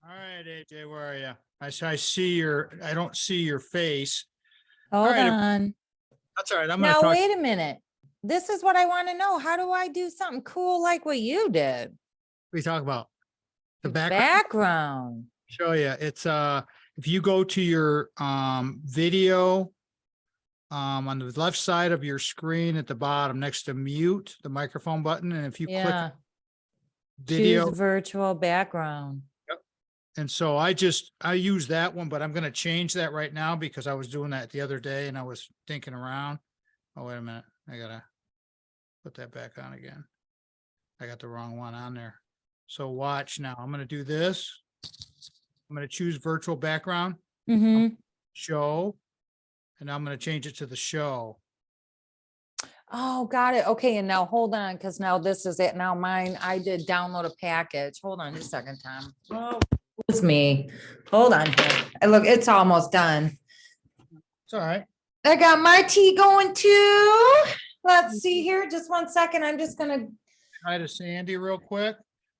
All right, AJ, where are you? I see I don't see your face. Hold right, on. That's all right. I'm going to Now, talk. wait a minute. This is what I want to know. How do I do something cool like what you did? We talk about the background. Background. Show you. It's if you go to your video on the left side of your screen at the bottom next to mute, the microphone button, and if you click Yeah. video, Choose virtual background. and so I use that one, but I'm going to change that right now because I was doing that the other day and I was thinking around. Oh, wait a minute. I gotta put that back on again. I got the wrong one on there. So watch now. I'm going to do this. I'm going to choose virtual background, show, and I'm going to change it to the show. Oh, got it. Okay. And now hold on, because now this is it. Now mine, I did download a package. Hold on just a second, Tom. Oh, it's me. Hold on here. Look, it's almost done. It's all right. I got my tea going too. Let's see here. Just 1 second. I'm just going to. Hi to Sandy real quick.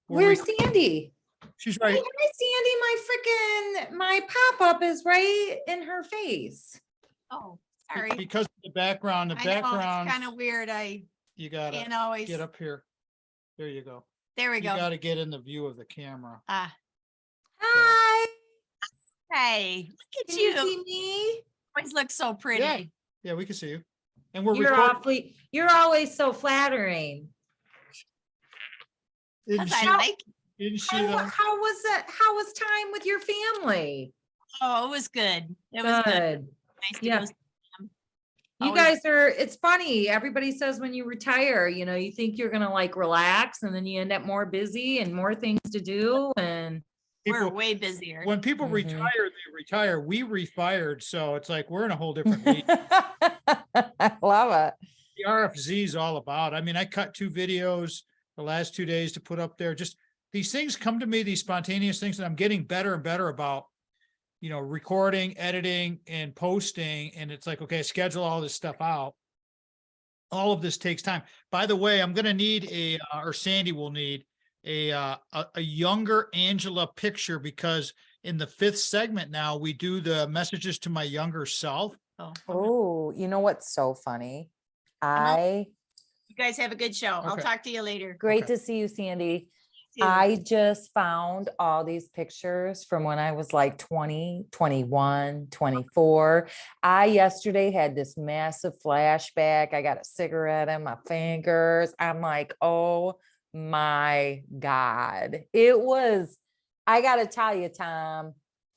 Where's Sandy? She's right. Hi, Sandy. My pop-up is right in her face. Oh, sorry. Because of the background, I know, it's kind of weird. You gotta can't always get up here. There you go. There we You go. gotta get in the view of the camera. Hi. Hey, look at Can you. you see me? Always look so pretty. Yeah, we can see you. And we're You're recording. you're always so flattering. Didn't Because she, I like. didn't she How, though? how was that? How was time with your family? Oh, it was good. It was good. Nice to Yeah. go see them. You Always- guys are, it's funny. Everybody says when you retire, you think you're gonna like relax and then you end up more busy and more things to do. And We're People, way busier. when people Mhm. retire, they retire. We refired. So it's like, we're in a whole different league. I love it. The RFZ is all about. I mean, I cut 2 videos the last 2 days to put up there. Just these things come to me, these spontaneous things, and I'm getting better and better about, recording, editing, and posting. And it's like, okay, schedule all this stuff out. All of this takes time. By the way, I'm going to need or Sandy will need a younger Angela picture, because in the 5th segment now we do the messages to my younger self. Oh, you know what's so funny? You guys have a good show. I'll Okay. talk to you later. Great Okay. to see you, Sandy. Too. I just found all these pictures from when I was like 20, 21, 24. I yesterday had this massive flashback. I got a cigarette in my fingers. I'm like, oh my God. I got to tell you, Tom,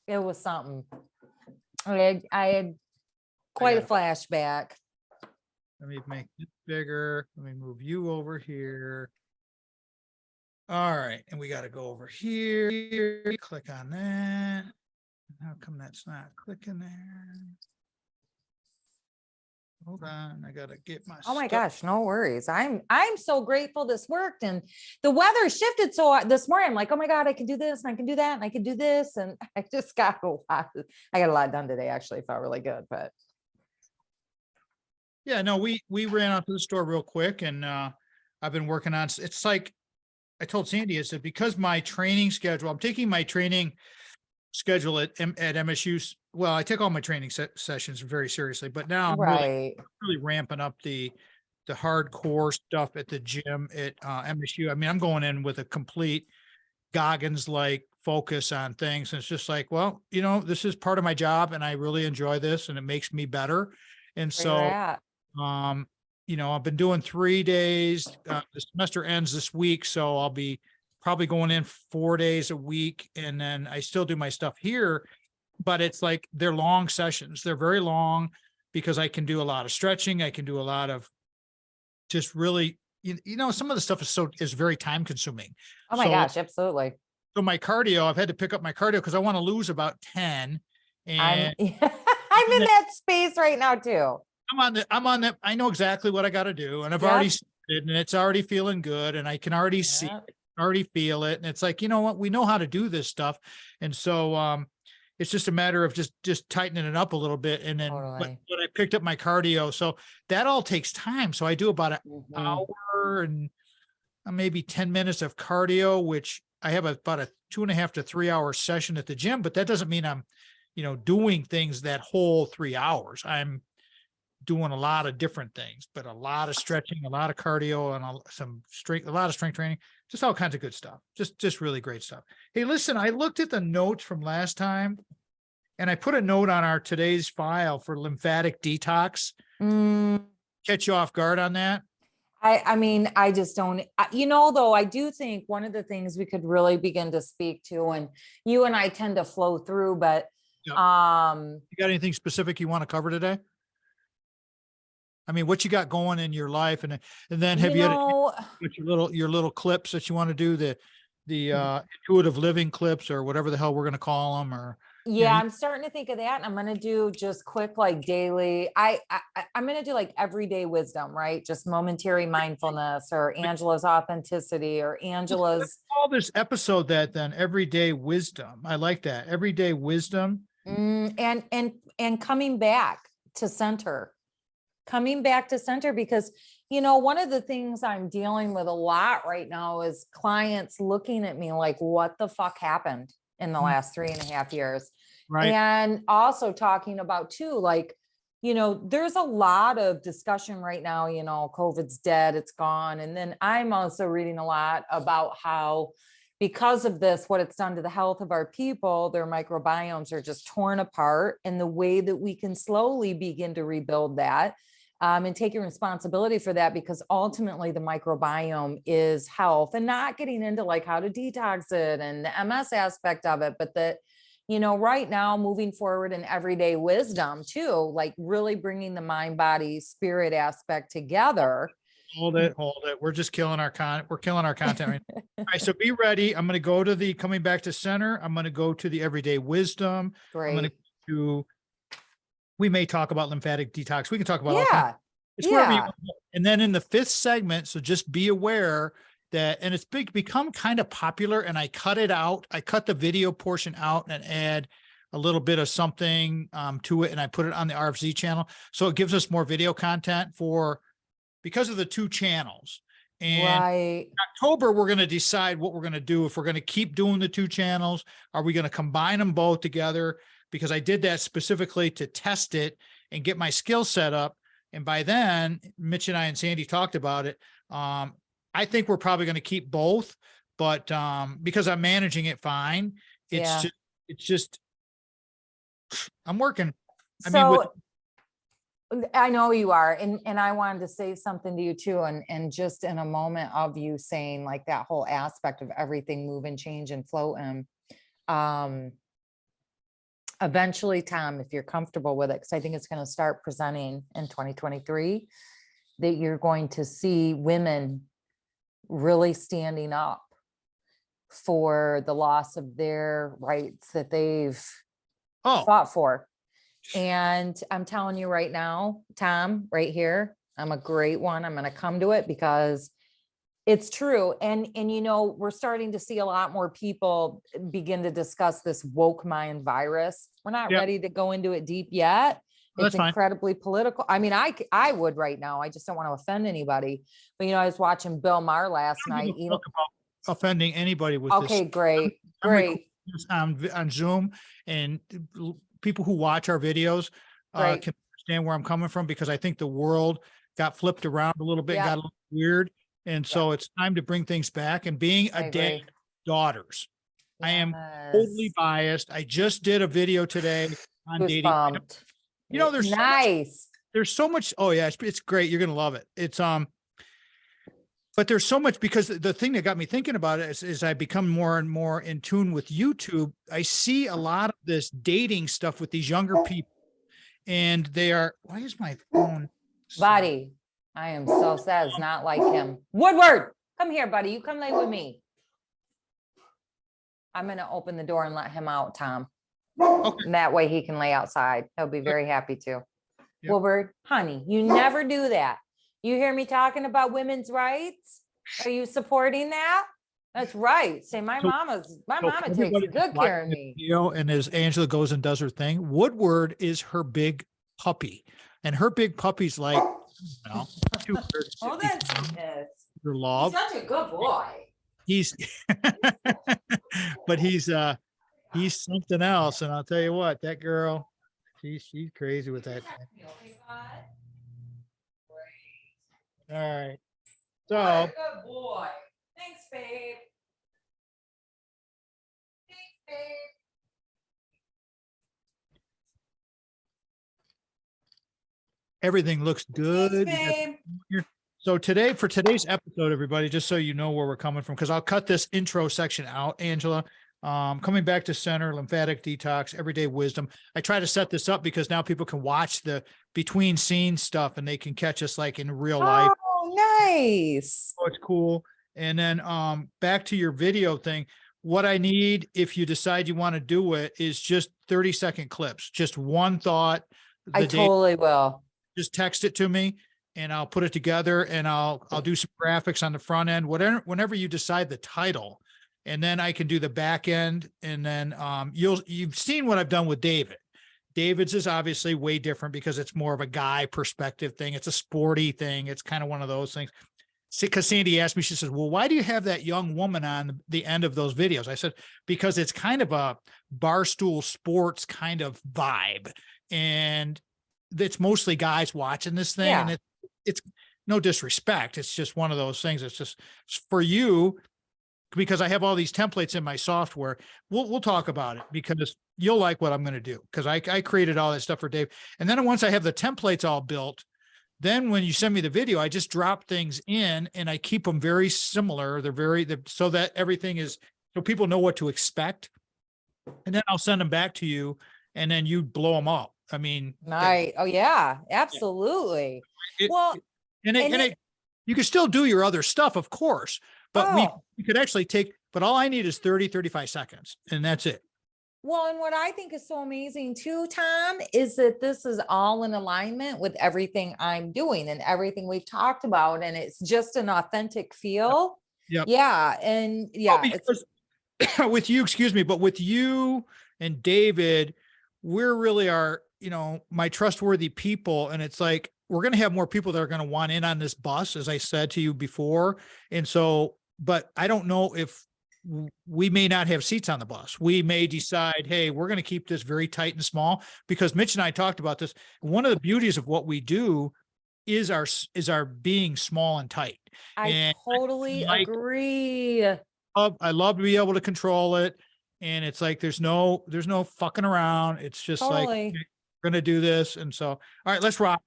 it was something. I had quite a got flashback. Let me make it bigger. Let me move you over here. All right. And we got to go over here. Click on that. How come that's not clicking there? Hold on. I got to get my Oh my stuff. gosh, no worries. I'm so grateful this worked, and the weather shifted. So this morning I'm like, oh my God, I can do this and I can do that and I can do this. And I just got I got a lot done today. Actually, felt really good, but. Yeah, no, we ran out to the store real quick, and I've been working on, it's like I told Sandy, I said, because my training schedule, I'm taking my training schedule at MSU. Well, I take all my training sessions very seriously, but now I'm Right. really ramping up the hardcore stuff at the gym at MSU. I mean, I'm going in with a complete Goggins-like focus on things. And it's just like, well, this is part of my job and I really enjoy this and it makes me better. And Where you're so, at. I've been doing 3 days. The semester ends this week, so I'll be probably going in 4 days a week. And then I still do my stuff here, but it's like they're long sessions. They're very long because I can do a lot of stretching. I can do a lot of just really, some of the stuff is very time consuming. Oh my gosh, absolutely. So my cardio, I've had to pick up my cardio because I want to lose about 10. And I'm in that space right now too. I'm on that. I know exactly what I got to do. And I've already started and it's already feeling good. And I can already see it, already feel it. And it's like, you know what, we know how to do this stuff. And so, it's just a matter of just tightening it up a little bit. And then but I picked up my cardio. So that all takes time. So I do about an hour and maybe 10 minutes of cardio, which I have about a 2.5 to 3 hour session at the gym, but that doesn't mean I'm, doing things that whole 3 hours. I'm doing a lot of different things, but a lot of stretching, a lot of cardio, and a lot of strength training, just all kinds of good stuff. Just really great stuff. Hey, listen, I looked at the notes from last time and I put a note on our today's file for lymphatic detox. Catch you off guard on that? I mean, I just don't, though, I do think one of the things we could really begin to speak to, and you and I tend to flow through, but, You got anything specific you want to cover today? I mean, what you got going in your life, and then have you had your little clips that you want to do, the intuitive living clips or whatever the hell we're going to call them, or yeah, I'm starting to think of that. And I'm going to do just quick, like daily, I'm going to do like everyday wisdom, right? Just momentary mindfulness, or Angela's authenticity, or Angela's. Call this episode that then, everyday wisdom. I like that. Everyday wisdom. And coming back to center. Because, one of the things I'm dealing with a lot right now is clients looking at me like, what the fuck happened in the last 3.5 years? Right. And also talking about too, like, there's a lot of discussion right now, COVID's dead, it's gone. And then I'm also reading a lot about how, because of this, what it's done to the health of our people, their microbiomes are just torn apart, and the way that we can slowly begin to rebuild that, and taking responsibility for that, because ultimately the microbiome is health, and not getting into like how to detox it and the MS aspect of it, but that, right now, moving forward in everyday wisdom too, like really bringing the mind, body, spirit aspect together. Hold it. We're just killing our we're killing our content. Right now. All right, so be ready. I'm going to go to the coming back to center. I'm going to go to the everyday wisdom. Great. I'm going to do, we may talk about lymphatic detox. We can talk about all kinds. Yeah. It's wherever you want to go. And then in the 5th segment, so just be aware that, and it's become kind of popular, and I cut it out. I cut the video portion out and add a little bit of something to it, and I put it on the RFZ channel. So it gives us more video content because of the 2 channels. And right. in October, we're going to decide what we're going to do. If we're going to keep doing the 2 channels, are we going to combine them both together? Because I did that specifically to test it and get my skill set up. And by then, Mitch and I and Sandy talked about it. I think we're probably going to keep both, but because I'm managing it fine, it's just, I'm working. I know you are. And I wanted to say something to you too. And just in a moment of you saying like that whole aspect of everything move and change and flow. And eventually, Tom, if you're comfortable with it, because I think it's going to start presenting in 2023, that you're going to see women really standing up for the loss of their rights that they've fought for. And I'm telling you right now, Tom, right here, I'm a great one. I'm going to come to it because it's true. And we're starting to see a lot more people begin to discuss this woke mind virus. We're not ready to go into it deep yet. It's incredibly political. I mean, I would right now. I just don't want to offend anybody. But, I was watching Bill Maher last night. Offending anybody with this. Okay, great. On Zoom, and people who watch our videos can understand where I'm coming from, because I think the world got flipped around a little bit, got a little weird. And so it's time to bring things back. And being a dad, daughters, I am totally biased. I just did a video today on dating. There's there's so much. Oh yeah, it's great. You're going to love it. It's, but there's so much, because the thing that got me thinking about it is I become more and more in tune with YouTube. I see a lot of this dating stuff with these younger people, and they are, why is my phone? Buddy, I am so sad. It's not like him. Woodward, come here, buddy. You come lay with me. I'm going to open the door and let him out, Tom. Okay. And that way he can lay outside. He'll be very happy to. Yep. Woodward, honey, you never do that. You hear me talking about women's rights? Are you supporting that? That's right. Say my mama takes good care of me. And as Angela goes and does her thing, Woodward is her big puppy, and her big puppy's like, Oh, that's your love. He's such a good boy. he's, but he's something else. And I'll tell you what, that girl, she's crazy with that. All right. So Good boy. Thanks, babe. Thanks, babe. everything looks good. We got Babe. here. So today, for today's episode, everybody, just so you know where we're coming from, because I'll cut this intro section out, Angela. Coming back to center, lymphatic detox, everyday wisdom. I try to set this up because now people can watch the between scene stuff and they can catch us like in real life. Oh, nice. So it's cool. And then back to your video thing. What I need, if you decide you want to do it, is just 30-second clips, just one thought. I totally will. Just text it to me and I'll put it together and I'll do some graphics on the front end, whatever, whenever you decide the title. And then I can do the back end. And then you've seen what I've done with David. David's is obviously way different because it's more of a guy perspective thing. It's a sporty thing. It's kind of one of those things. Because Sandy asked me, she says, well, why do you have that young woman on the end of those videos? I said, because it's kind of a barstool sports kind of vibe. And it's mostly guys watching this thing. Yeah. And it's no disrespect. It's just one of those things. It's just for you, because I have all these templates in my software. We'll talk about it because you'll like what I'm going to do. Because I created all that stuff for Dave. And then once I have the templates all built, then when you send me the video, I just drop things in and I keep them very similar. So that everything is, so people know what to expect. And then I'll send them back to you and then you blow them up. I mean, Nice. Oh yeah, absolutely. You can still do your other stuff, of course, but Oh. we could actually but all I need is 35 seconds and that's it. Well, and what I think is so amazing too, Tom, is that this is all in alignment with everything I'm doing and everything we've talked about. And it's just an authentic feel. Yep. Yeah. And yeah, because with you, excuse me, but with you and David, we're really my trustworthy people. And it's like, we're going to have more people that are going to want in on this bus, as I said to you before. And so, but I don't know if we may not have seats on the bus. We may decide, hey, we're going to keep this very tight and small, because Mitch and I talked about this. One of the beauties of what we do is our being small and tight. I totally agree. I love to be able to control it. And it's like, there's no fucking around. It's just like, we're going to do this. And so, all right, let's rock.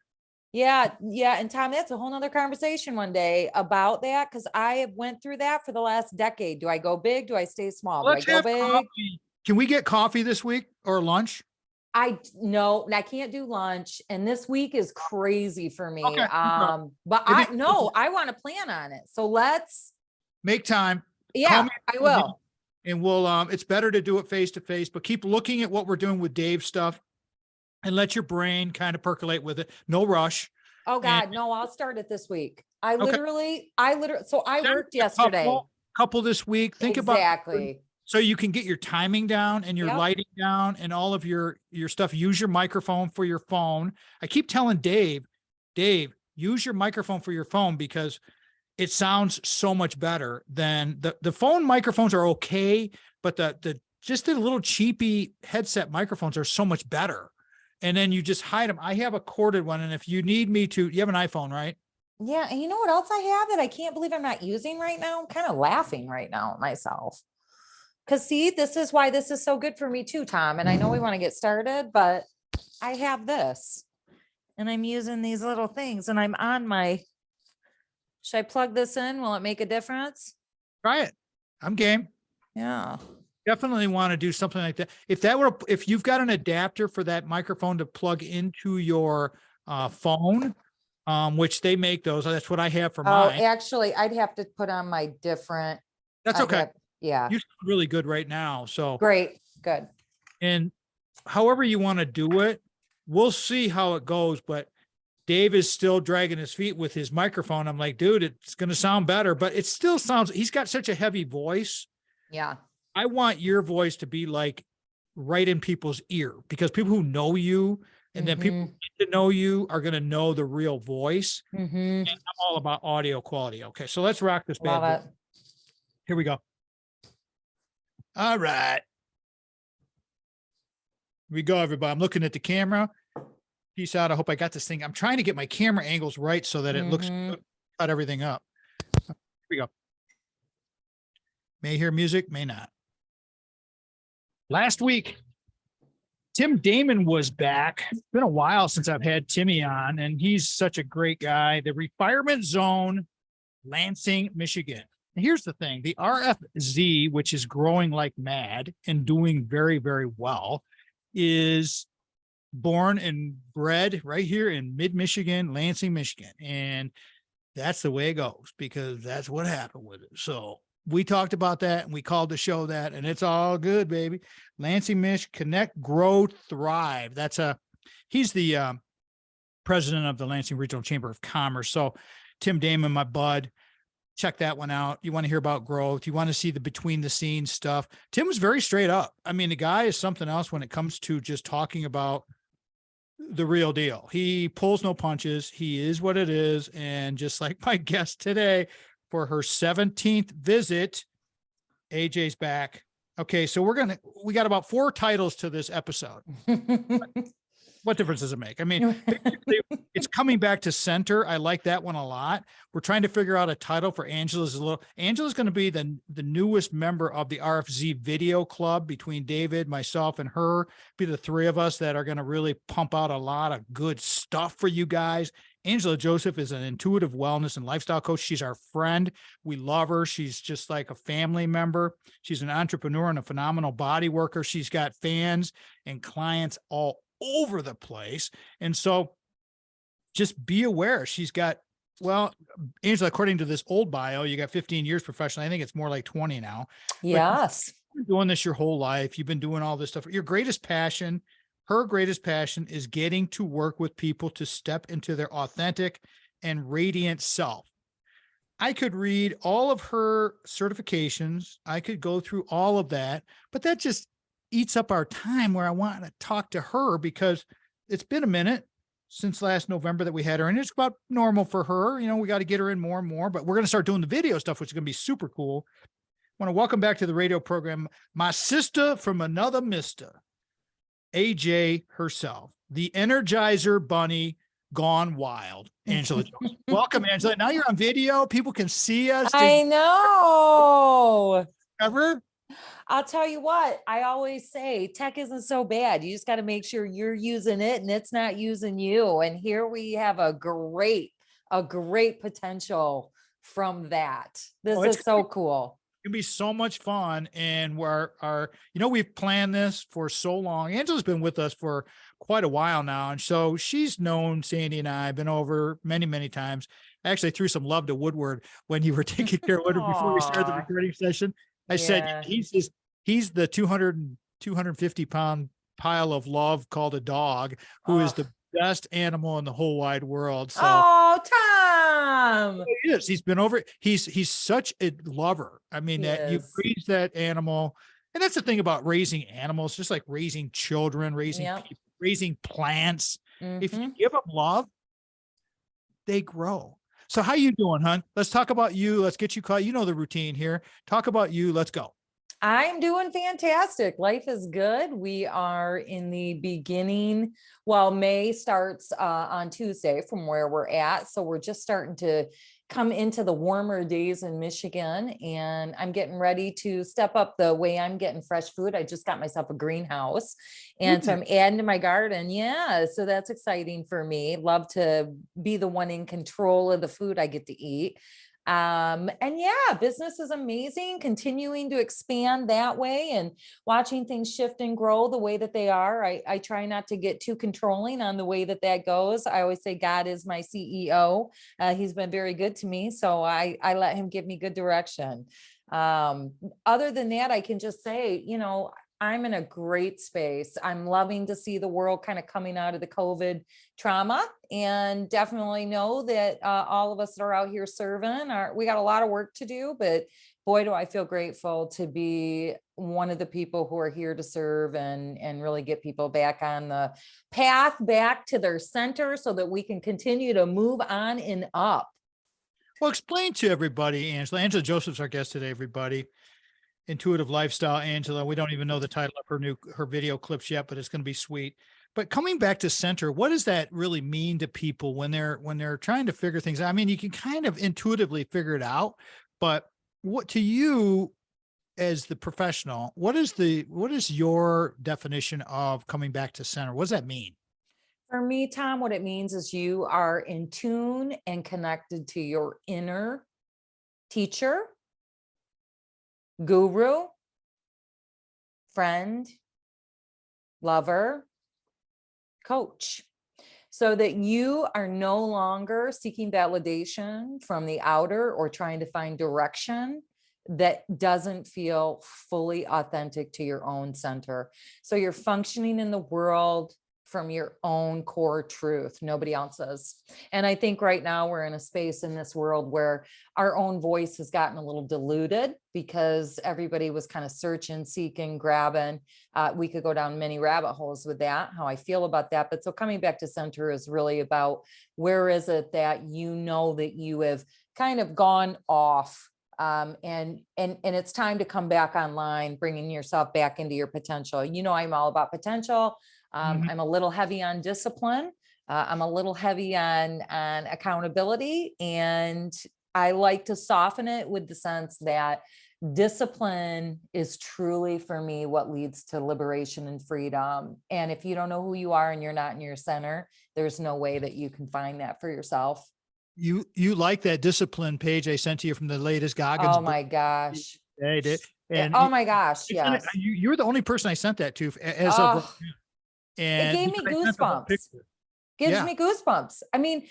Yeah. Yeah. And Tom, that's a whole nother conversation one day about that. Cause I have went through that for the last decade. Do I go big? Do I stay small? Let's do I go big? Coffee. Can we get coffee this week or lunch? No, I can't do lunch. And this week is crazy for me. Okay. But I want to plan on it. So let's make time. Yeah, I will. And we'll, it's better to do it face to face, but keep looking at what we're doing with Dave's stuff and let your brain kind of percolate with it. No rush. Oh God, no, I'll start it this week. I literally, so I worked yesterday. Couple this week. Think exactly. About so you can get your timing down and your lighting down and all of your stuff. Use your microphone for your phone. I keep telling Dave, use your microphone for your phone because it sounds so much better than the phone microphones are okay, but the little cheapy headset microphones are so much better. And then you just hide them. I have a corded one. And if you need me to, you have an iPhone, right? Yeah. And you know what else I have that I can't believe I'm not using right now? I'm kind of laughing right now at myself. Cause see, this is why this is so good for me too, Tom. And I know we want to get started, but I have this and I'm using these little things and I'm on should I plug this in? Will it make a difference? Try it. I'm game. Yeah. Definitely want to do something like that. If you've got an adapter for that microphone to plug into your phone, which they make those, that's what I have for mine. Oh, actually, I'd have to put on my different. That's okay. Yeah. You sound really good right now. So great. Good. And however you want to do it, we'll see how it goes. But Dave is still dragging his feet with his microphone. I'm like, dude, it's going to sound better, but it still sounds, he's got such a heavy voice. Yeah. I want your voice to be like right in people's ear, because people who know you and then people who get to know you are going to know the real voice. And I'm all about audio quality. Okay. So let's rock this bad boy. Here we go. All right. Here we go, everybody. I'm looking at the camera. Peace out. I hope I got this thing. I'm trying to get my camera angles right so that it looks good. Cut everything up. Here we go. May hear music, may not. Last week, Tim Damon was back. It's been a while since I've had Timmy on, and he's such a great guy. The Retirement Zone, Lansing, Michigan. And here's the thing, the RFZ, which is growing like mad and doing very, very well, is born and bred right here in mid-Michigan, Lansing, Michigan. And that's the way it goes because that's what happened with it. So we talked about that and we called the show that, and it's all good, baby. Lansing, Mich, Connect, Grow, Thrive. He's the president of the Lansing Regional Chamber of Commerce. So Tim Damon, my bud, check that one out. You want to hear about growth. You want to see the between the scenes stuff. Tim was very straight up. I mean, the guy is something else when it comes to just talking about the real deal. He pulls no punches. He is what it is. And just like my guest today for her 17th visit, AJ's back. Okay. So we got about 4 titles to this episode. What difference does it make? I mean, basically, it's coming back to center. I like that one a lot. We're trying to figure out a title for Angela's. Angela's going to be the newest member of the RFZ video club between David, myself, and her. Be the 3 of us that are going to really pump out a lot of good stuff for you guys. Angela Joseph is an intuitive wellness and lifestyle coach. She's our friend. We love her. She's just like a family member. She's an entrepreneur and a phenomenal body worker. She's got fans and clients all over the place. And so just be aware. She's got, well, Angela, according to this old bio, you got 15 years professionally. I think it's more like 20 now. Yes. You've been doing this your whole life. You've been doing all this stuff. Your greatest passion, her greatest passion is getting to work with people to step into their authentic and radiant self. I could read all of her certifications. I could go through all of that, but that just eats up our time where I want to talk to her because it's been a minute since last November that we had her, and it's about normal for her. You know, we got to get her in more and more, but we're going to start doing the video stuff, which is going to be super cool. I want to welcome back to the radio program, my sister from another mister, AJ herself, the Energizer Bunny gone wild, Angela Jones. Welcome, Angela. Now you're on video. People can see us. I know. Ever? I'll tell you what, I always say tech isn't so bad. You just got to make sure you're using it and it's not using you. And here we have a great potential from that. This is so cool. It'll be so much fun. And we've planned this for so long. Angela's been with us for quite a while now. And so she's known Sandy and I, been over many, many times. I actually threw some love to Woodward when you were taking care of Woodward before we started the recording session. I said, he's the 250 pound pile of love called a dog, who is the best animal in the whole wide world. So, Tom, he is. He's been over. He's such a lover. I mean, you raise that animal. And that's the thing about raising animals, just like raising children, raising people, raising plants. If you give them love, they grow. So how you doing, hon? Let's talk about you. Let's get you caught. You know the routine here. Talk about you. Let's go. I'm doing fantastic. Life is good. We are in the beginning. Well, May starts on Tuesday from where we're at. So we're just starting to come into the warmer days in Michigan, and I'm getting ready to step up the way I'm getting fresh food. I just got myself a greenhouse, and so I'm adding to my garden. Yeah. So that's exciting for me. Love to be the one in control of the food I get to eat. And yeah, business is amazing, continuing to expand that way and watching things shift and grow the way that they are. I try not to get too controlling on the way that goes. I always say God is my CEO. He's been very good to me. So I let him give me good direction. Other than that, I can just say, I'm in a great space. I'm loving to see the world kind of coming out of the COVID trauma, and definitely know that all of us that are out here serving we got a lot of work to do, but boy, do I feel grateful to be one of the people who are here to serve and really get people back on the path back to their center so that we can continue to move on and up. Well, explain to everybody, Angela. Angela Joseph's our guest today, everybody. Intuitive Lifestyle, Angela. We don't even know the title of her video clips yet, but it's going to be sweet. But coming back to center, what does that really mean to people when they're trying to figure things out? I mean, you can kind of intuitively figure it out, but what to you as the professional, what is your definition of coming back to center? What does that mean? For me, Tom, what it means is you are in tune and connected to your inner teacher, guru, friend, lover, coach, so that you are no longer seeking validation from the outer or trying to find direction that doesn't feel fully authentic to your own center. So you're functioning in the world from your own core truth, nobody else's. And I think right now we're in a space in this world where our own voice has gotten a little diluted because everybody was kind of searching, seeking, grabbing. We could go down many rabbit holes with that, how I feel about that. But so coming back to center is really about where is it that you know that you have kind of gone off, and it's time to come back online, bringing yourself back into your potential. You know, I'm all about potential. I'm a little heavy on discipline. I'm a little heavy on accountability, and I like to soften it with the sense that discipline is truly for me what leads to liberation and freedom. And if you don't know who you are and you're not in your center, there's no way that you can find that for yourself. You like that discipline page I sent to you from the latest Goggins Oh book? my gosh. Yeah, I did. And Oh my gosh. Yes. you're the only person I sent that to as of right Oh, now. it And gave me because I sent the whole goosebumps. picture. Gives Yeah. me goosebumps. I mean,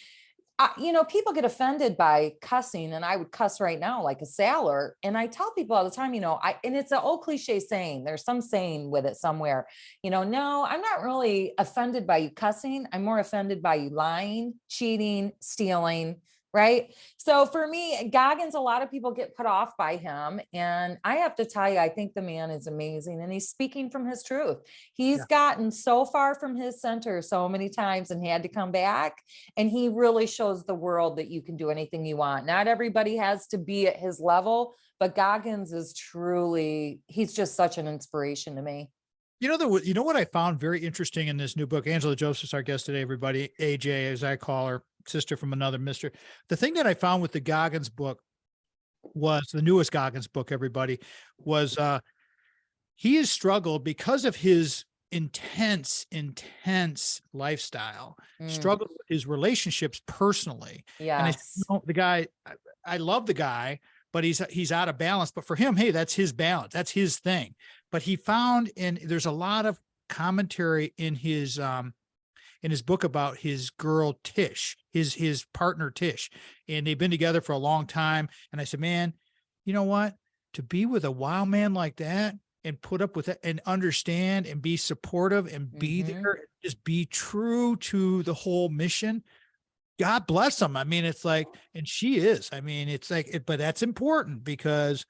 you know, people get offended by cussing, and I would cuss right now like a sailor. And I tell people all the time, you know, and it's an old cliche saying, there's some saying with it somewhere, you know, no, I'm not really offended by you cussing. I'm more offended by you lying, cheating, stealing. Right. So for me, Goggins, a lot of people get put off by him. And I have to tell you, I think the man is amazing, and he's speaking from his truth. He's Yeah. gotten so far from his center so many times and had to come back. And he really shows the world that you can do anything you want. Not everybody has to be at his level, but Goggins is truly, he's just such an inspiration to me. You know what I found very interesting in this new book. Angela Joseph's our guest today, everybody. AJ, as I call her, sister from another mister. The thing that I found with the Goggins book was the newest Goggins book, everybody, was he has struggled because of his intense lifestyle, struggled with his relationships personally. And I said, Yes. you know, the guy, I love the guy, but he's out of balance. But for him, hey, that's his balance. That's his thing. But he found, and there's a lot of commentary in his book about his girl Tish, his partner Tish, and they've been together for a long time. And I said, man, you know what? To be with a wild man like that and put up with it and understand and be supportive and be there, just be true to the whole mission. God bless him. I mean, it's like, and she is. I mean, it's like, but that's important because,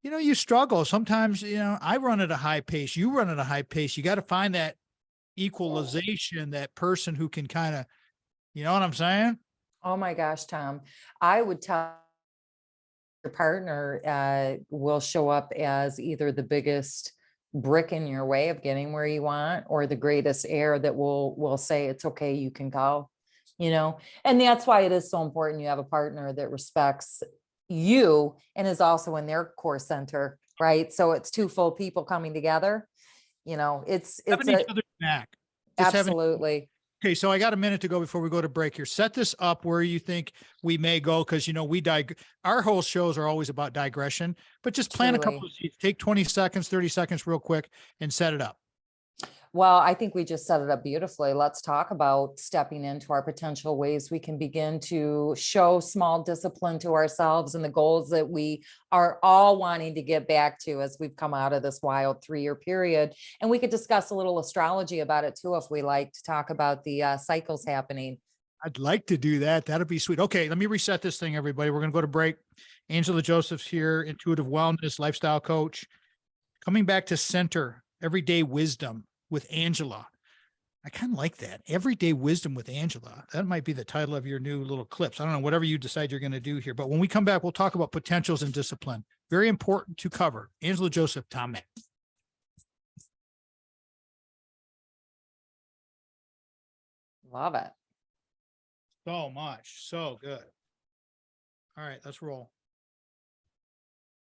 you know, you struggle. Sometimes, you know, I run at a high pace, you run at a high pace. You got to find that equalization, that person who can kind of, you know what I'm saying? Oh my gosh, Tom, I would tell your partner will show up as either the biggest brick in your way of getting where you want, or the greatest heir that will say, it's okay, you can go, you know? And that's why it is so important you have a partner that respects you and is also in their core center, right? So it's two full people coming together, you know, it's Having each other's back. absolutely. Okay, so I got a minute to go before we go to break here. Set this up where you think we may go, because, you know, our whole shows are always about digression, but just plan a couple Truly. of seats, take 20 seconds, 30 seconds real quick and set it up. Well, I think we just set it up beautifully. Let's talk about stepping into our potential ways we can begin to show small discipline to ourselves and the goals that we are all wanting to get back to as we've come out of this wild 3-year period. And we could discuss a little astrology about it too, if we like to talk about the cycles happening. I'd like to do that. That'd be sweet. Okay, let me reset this thing, everybody. We're going to go to break. Angela Joseph's here, intuitive wellness, lifestyle coach, coming back to center, everyday wisdom with Angela. I kind of like that. Everyday wisdom with Angela. That might be the title of your new little clips. I don't know, whatever you decide you're going to do here. But when we come back, we'll talk about potentials and discipline. Very important to cover. Angela Joseph, Tom Mack. Love it. So much. So good. All right, let's roll.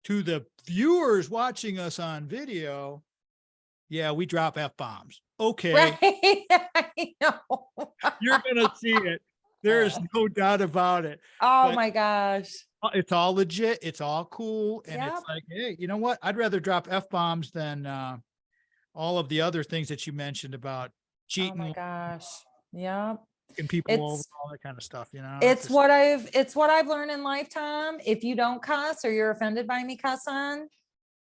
To the viewers watching us on video, yeah, we drop F-bombs. Okay. Right. I know. You're going to see it. There's no doubt about it. Oh But my gosh. it's all legit. It's all cool. And Yep. it's like, hey, you know what? I'd rather drop F-bombs than all of the other things that you mentioned about Oh my cheating gosh. Yep. and people over, It's all that kind of stuff, you know? it's just- what I've learned in lifetime. If you don't cuss or you're offended by me cussing,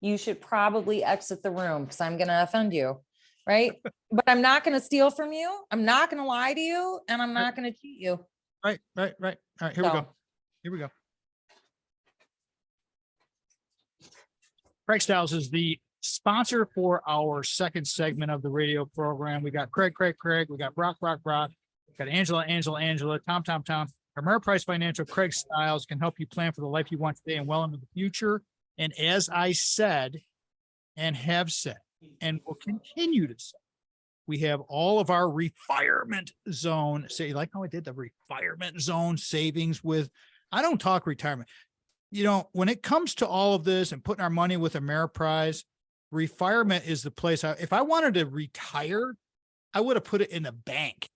you should probably exit the room because I'm gonna offend you. Right. But I'm not gonna steal from you. I'm not gonna lie to you, and I'm not gonna cheat you. Right. All right, here we go. So, Here we go. Craig Styles is the sponsor for our second segment of the radio program. We got Craig. We got Brock. We got Angela, Tom. Ameriprise Financial, Craig Styles can help you plan for the life you want today and well into the future. And as I said, and have said, and will continue to say, we have all of our retirement zone. Say, like how I did the retirement zone savings with, I don't talk retirement. You know, when it comes to all of this and putting our money with Ameriprise, retirement is the place. If I wanted to retire, I would have put it in the bank.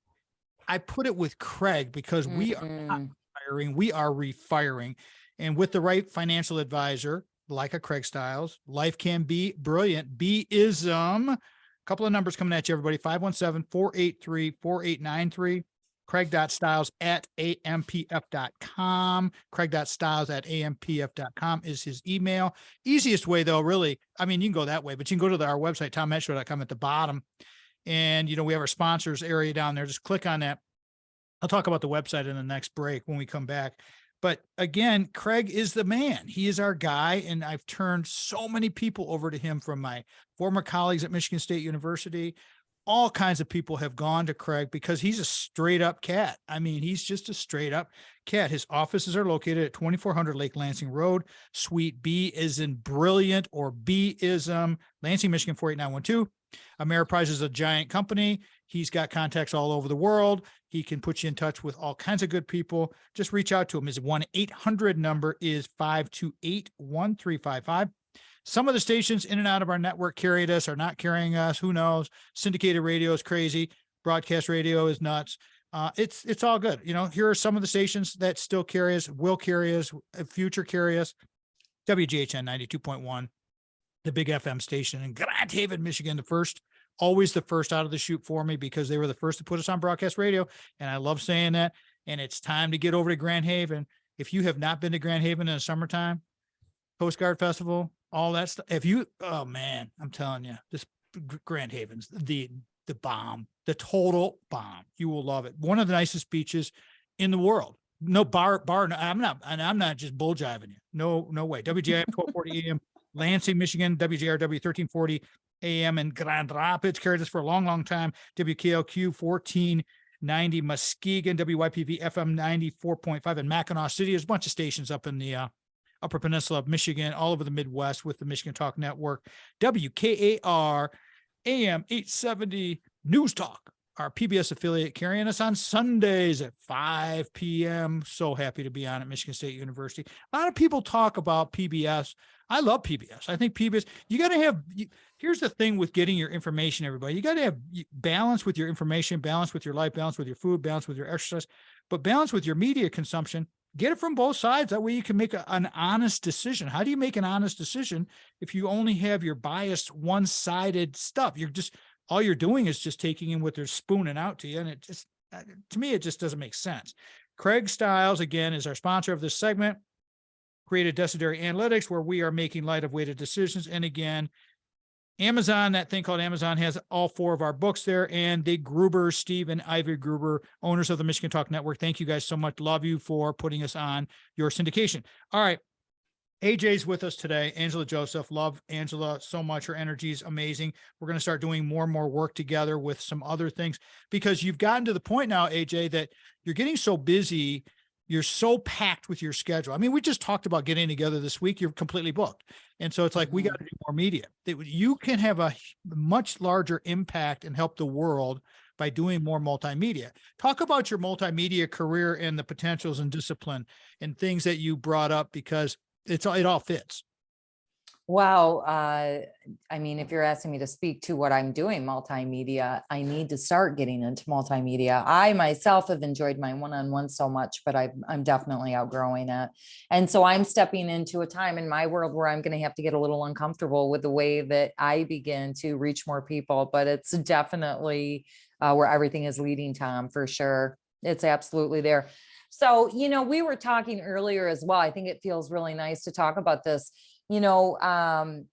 I put it with Craig because we are not retiring, we are refiring. And with the right financial advisor, like a Craig Styles, life can be brilliant. B-ism. A couple of numbers coming at you, everybody. 517-483-4893. Craig.styles@ampf.com. Craig.styles@ampf.com is his email. Easiest way though, really, I mean, you can go that way, but you can go to our website, tommatchshow.com at the bottom. And, you know, we have our sponsors area down there. Just click on that. I'll talk about the website in the next break when we come back. But again, Craig is the man. He is our guy. And I've turned so many people over to him from my former colleagues at Michigan State University. All kinds of people have gone to Craig because he's a straight up cat. I mean, he's just a straight up cat. His offices are located at 2400 Lake Lansing Road. Suite B is in brilliant or B-ism, Lansing, Michigan 48912. Ameriprise is a giant company. He's got contacts all over the world. He can put you in touch with all kinds of good people. Just reach out to him. His 1-800 number is 528-1355. Some of the stations in and out of our network carried us, are not carrying us. Who knows? Syndicated radio is crazy. Broadcast radio is nuts. It's all good. You know, here are some of the stations that still carry us, will carry us, future carry us. WGHN 92.1. The big FM station in Grand Haven, Michigan, always the first out of the chute for me because they were the first to put us on broadcast radio. And I love saying that. And it's time to get over to Grand Haven. If you have not been to Grand Haven in the summertime, Coast Guard Festival, all that stuff. Oh man, I'm telling you, this Grand Haven's the bomb, the total bomb. You will love it. One of the nicest beaches in the world. No bar. I'm not just bull jiving you. No way. WGIF 1240 AM. Lansing, Michigan, WJRW 1340 AM in Grand Rapids carried us for a long, long time. WKLQ 1490 Muskegon, WYPV FM 94.5 in Mackinac City. There's a bunch of stations up in the Upper Peninsula of Michigan, all over the Midwest with the Michigan Talk Network. WKAR AM 870 News Talk, our PBS affiliate, carrying us on Sundays at 5 p.m. So happy to be on at Michigan State University. A lot of people talk about PBS. I love PBS. I think PBS, you got to have, here's the thing with getting your information, everybody. You got to have balance with your information, balance with your life, balance with your food, balance with your exercise, but balance with your media consumption. Get it from both sides. That way you can make an honest decision. How do you make an honest decision if you only have your biased one-sided stuff? All you're doing is just taking in what they're spooning out to you. And it just, to me, it just doesn't make sense. Craig Styles, again, is our sponsor of this segment. Created Desideri Analytics, where we are making light of weighted decisions. And again, Amazon, that thing called Amazon, has all 4 of our books there. And Dick Gruber, Steve and Ivy Gruber, owners of the Michigan Talk Network. Thank you guys so much. Love you for putting us on your syndication. All right. AJ's with us today. Angela Joseph. Love Angela so much. Her energy is amazing. We're going to start doing more and more work together with some other things because you've gotten to the point now, AJ, that you're getting so busy. You're so packed with your schedule. I mean, we just talked about getting together this week. You're completely booked. And so it's like, we got to do more media. You can have a much larger impact and help the world by doing more multimedia. Talk about your multimedia career and the potentials and discipline and things that you brought up, because it all fits. Well, I mean, if you're asking me to speak to what I'm doing multimedia, I need to start getting into multimedia. I myself have enjoyed my one-on-one so much, but I'm definitely outgrowing it. And so I'm stepping into a time in my world where I'm going to have to get a little uncomfortable with the way that I begin to reach more people, but it's definitely where everything is leading, Tom, for sure. It's absolutely there. So, we were talking earlier as well. I think it feels really nice to talk about this. I'm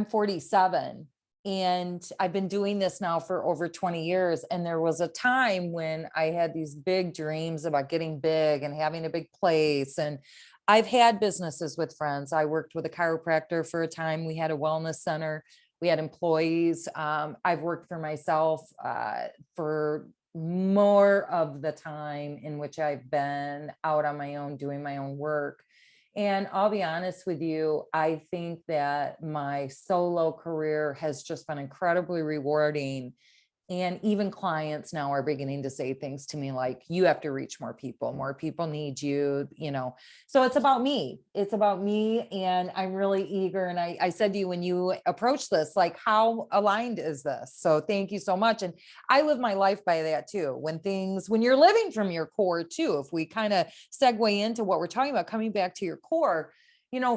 47 and I've been doing this now for over 20 years. And there was a time when I had these big dreams about getting big and having a big place. And I've had businesses with friends. I worked with a chiropractor for a time. We had a wellness center. We had employees. I've worked for myself for more of the time in which I've been out on my own, doing my own work. And I'll be honest with you, I think that my solo career has just been incredibly rewarding. And even clients now are beginning to say things to me like, you have to reach more people need you, So it's about me. It's about me. And I'm really eager. And I said to you, when you approach this, like, how aligned is this? So thank you so much. And I live my life by that too. When you're living from your core too, if we kind of segue into what we're talking about, coming back to your core,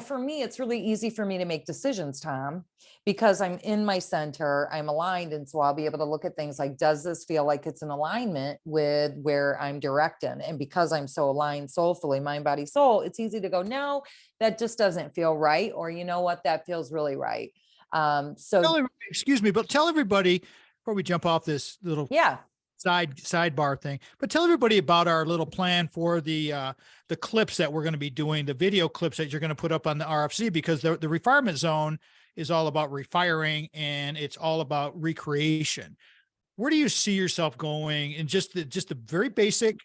for me, it's really easy for me to make decisions, Tom, because I'm in my center, I'm aligned. And so I'll be able to look at things like, does this feel like it's in alignment with where I'm directing? And because I'm so aligned soulfully, mind, body, soul, it's easy to go, no, that just doesn't feel right. Or you know what, that feels really right. Excuse me, but tell everybody before we jump off this little sidebar thing, but tell everybody about our little plan for the clips that we're going to be doing, the video clips that you're going to put up on the RFC, because the refinement zone is all about refiring and it's all about recreation. Where do you see yourself going? And just the very basic,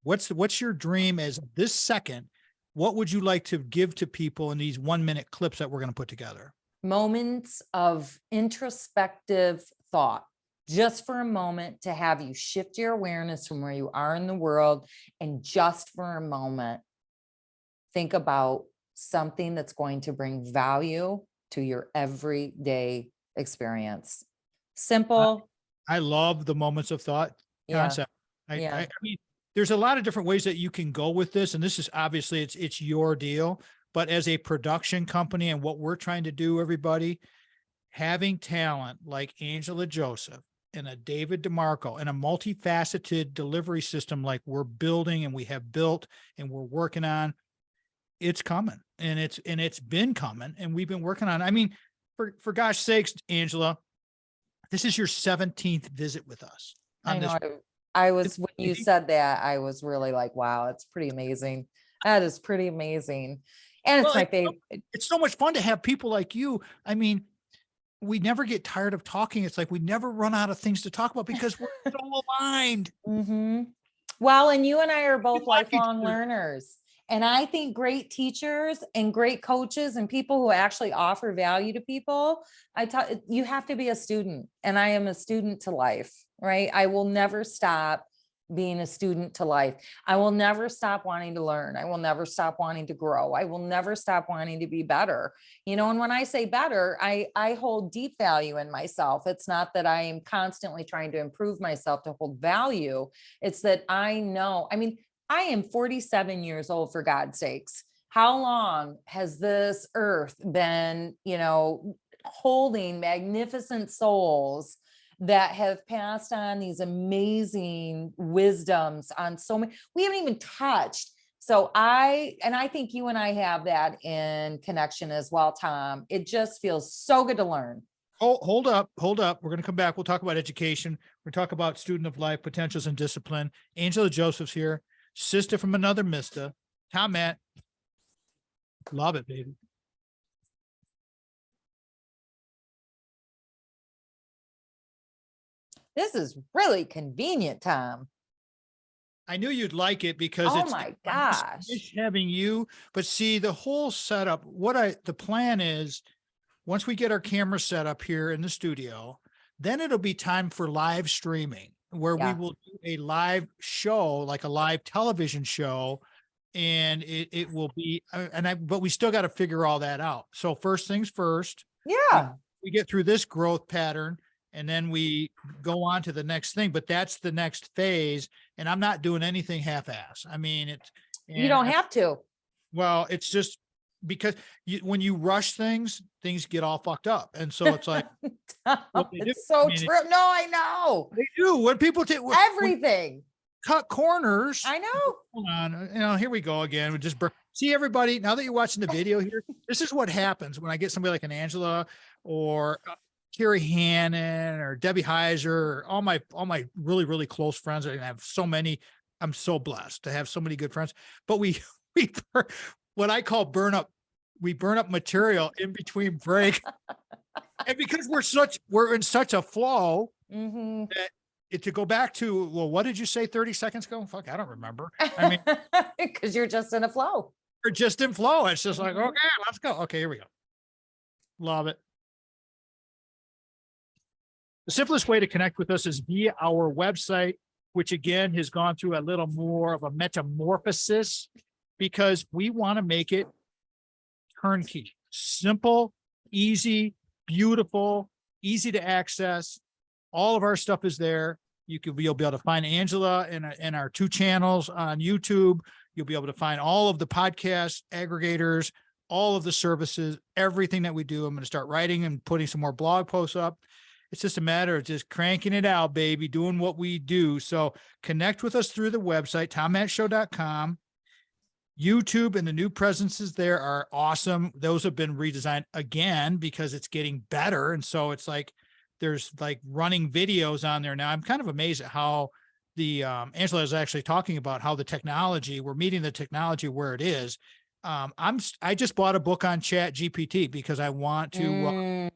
what's your dream as this second? What would you like to give to people in these 1-minute clips that we're going to put together? Moments of introspective thought, just for a moment, to have you shift your awareness from where you are in the world. And just for a moment, think about something that's going to bring value to your everyday experience. Simple. I love the moments of thought concept. I mean, there's a lot of different ways that you can go with this. And this is obviously it's your deal, but as a production company and what we're trying to do, everybody, having talent like Angela Joseph and a David DeMarco and a multifaceted delivery system like we're building and we have built and we're working on, it's coming and it's been coming and we've been working on. I mean, for gosh sakes, Angela, this is your 17th visit with us. I know. When you said that, I was really like, wow, it's pretty amazing. That is pretty amazing. And it's my favorite. It's so much fun to have people like you. I mean, we never get tired of talking. It's like we never run out of things to talk about because we're so aligned. Mm-hmm. Well, and you and I are both lifelong learners. And I think great teachers and great coaches and people who actually offer value to people, you have to be a student. And I am a student to life, right? I will never stop being a student to life. I will never stop wanting to learn. I will never stop wanting to grow. I will never stop wanting to be better. And when I say better, I hold deep value in myself. It's not that I am constantly trying to improve myself to hold value. It's that I know, I am 47 years old, for God's sakes. How long has this earth been, holding magnificent souls that have passed on these amazing wisdoms on so many, we haven't even touched. So I think you and I have that in connection as well, Tom. It just feels so good to learn. Oh, hold up. We're going to come back. We'll talk about education. We'll talk about student of life, potentials and discipline. Angela Joseph's here, sister from another mister. Tom, Matt. Love it, baby. This is really convenient, Tom. I knew you'd like it because Oh it's my I gosh. miss having you, but see the whole setup, the plan is once we get our camera set up here in the studio, then it'll be time for live streaming where we Yeah. will do a live show, like a live television show. And it will be, but we still got to figure all that out. So first things first, Yeah. we get through this growth pattern and then we go on to the next thing, but that's the next phase. And I'm not doing anything half-ass. I mean, You don't have to. well, it's just because when you rush things get all fucked up. And so it's like, what they do. It's so I mean, true. No, I know. they do when people take Everything. cut corners. I know. Hold on, here we go again. We just see everybody. Now that you're watching the video here, this is what happens when I get somebody like an Angela or Carrie Hannon or Debbie Heiser, or all my really, really close friends. I have so many. I'm so blessed to have so many good friends. But we what I call we burn up material in between break. And because we're in such a flow that to go back to, well, what did you say 30 seconds ago? Fuck, I don't remember. I mean, because you're just in a flow. we're just in flow. It's just like, okay, let's go. Okay, here we go. Love it. The simplest way to connect with us is via our website, which again has gone through a little more of a metamorphosis because we want to make it turnkey, simple, easy, beautiful, easy to access. All of our stuff is there. You'll be able to find Angela and our 2 channels on YouTube. You'll be able to find all of the podcast aggregators, all of the services, everything that we do. I'm going to start writing and putting some more blog posts up. It's just a matter of just cranking it out, baby, doing what we do. So connect with us through the website, tommattshow.com. YouTube and the new presences there are awesome. Those have been redesigned again because it's getting better. And so it's like, there's like running videos on there now. I'm kind of amazed at how the Angela is actually talking about how the technology, we're meeting the technology where it is. I just bought a book on Chat GPT because I want to,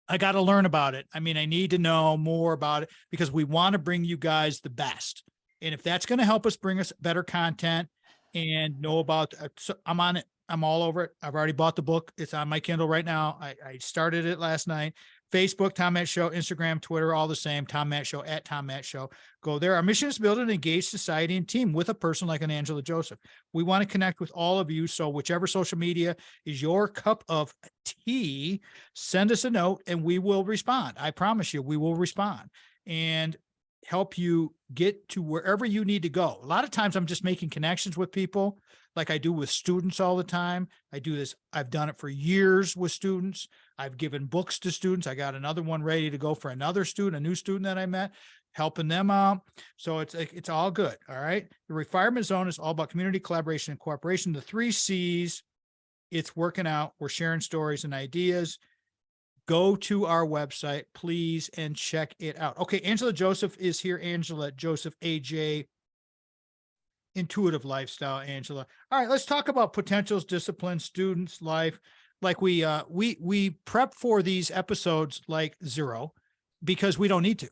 I got to learn about it. I mean, I need to know more about it because we want to bring you guys the best. And if that's going to help us bring us better content and know about, so I'm on it. I'm all over it. I've already bought the book. It's on my Kindle right now. I started it last night. Facebook, Tom Matt Show, Instagram, Twitter, all the same. Tom Matt Show at Tom Matt Show. Go there. Our mission is to build an engaged society and team with a person like an Angela Joseph. We want to connect with all of you. So whichever social media is your cup of tea, send us a note and we will respond. I promise you, we will respond and help you get to wherever you need to go. A lot of times I'm just making connections with people like I do with students all the time. I do this. I've done it for years with students. I've given books to students. I got another one ready to go for another student, a new student that I met, helping them out. So it's all good. All right. The refinement zone is all about community collaboration and cooperation. The 3 C's, it's working out. We're sharing stories and ideas. Go to our website, please, and check it out. Okay. Angela Joseph is here. Angela Joseph, AJ, Intuitive Lifestyle, Angela. All right, let's talk about potentials, discipline, students, life. Like we prep for these episodes like zero because we don't need to.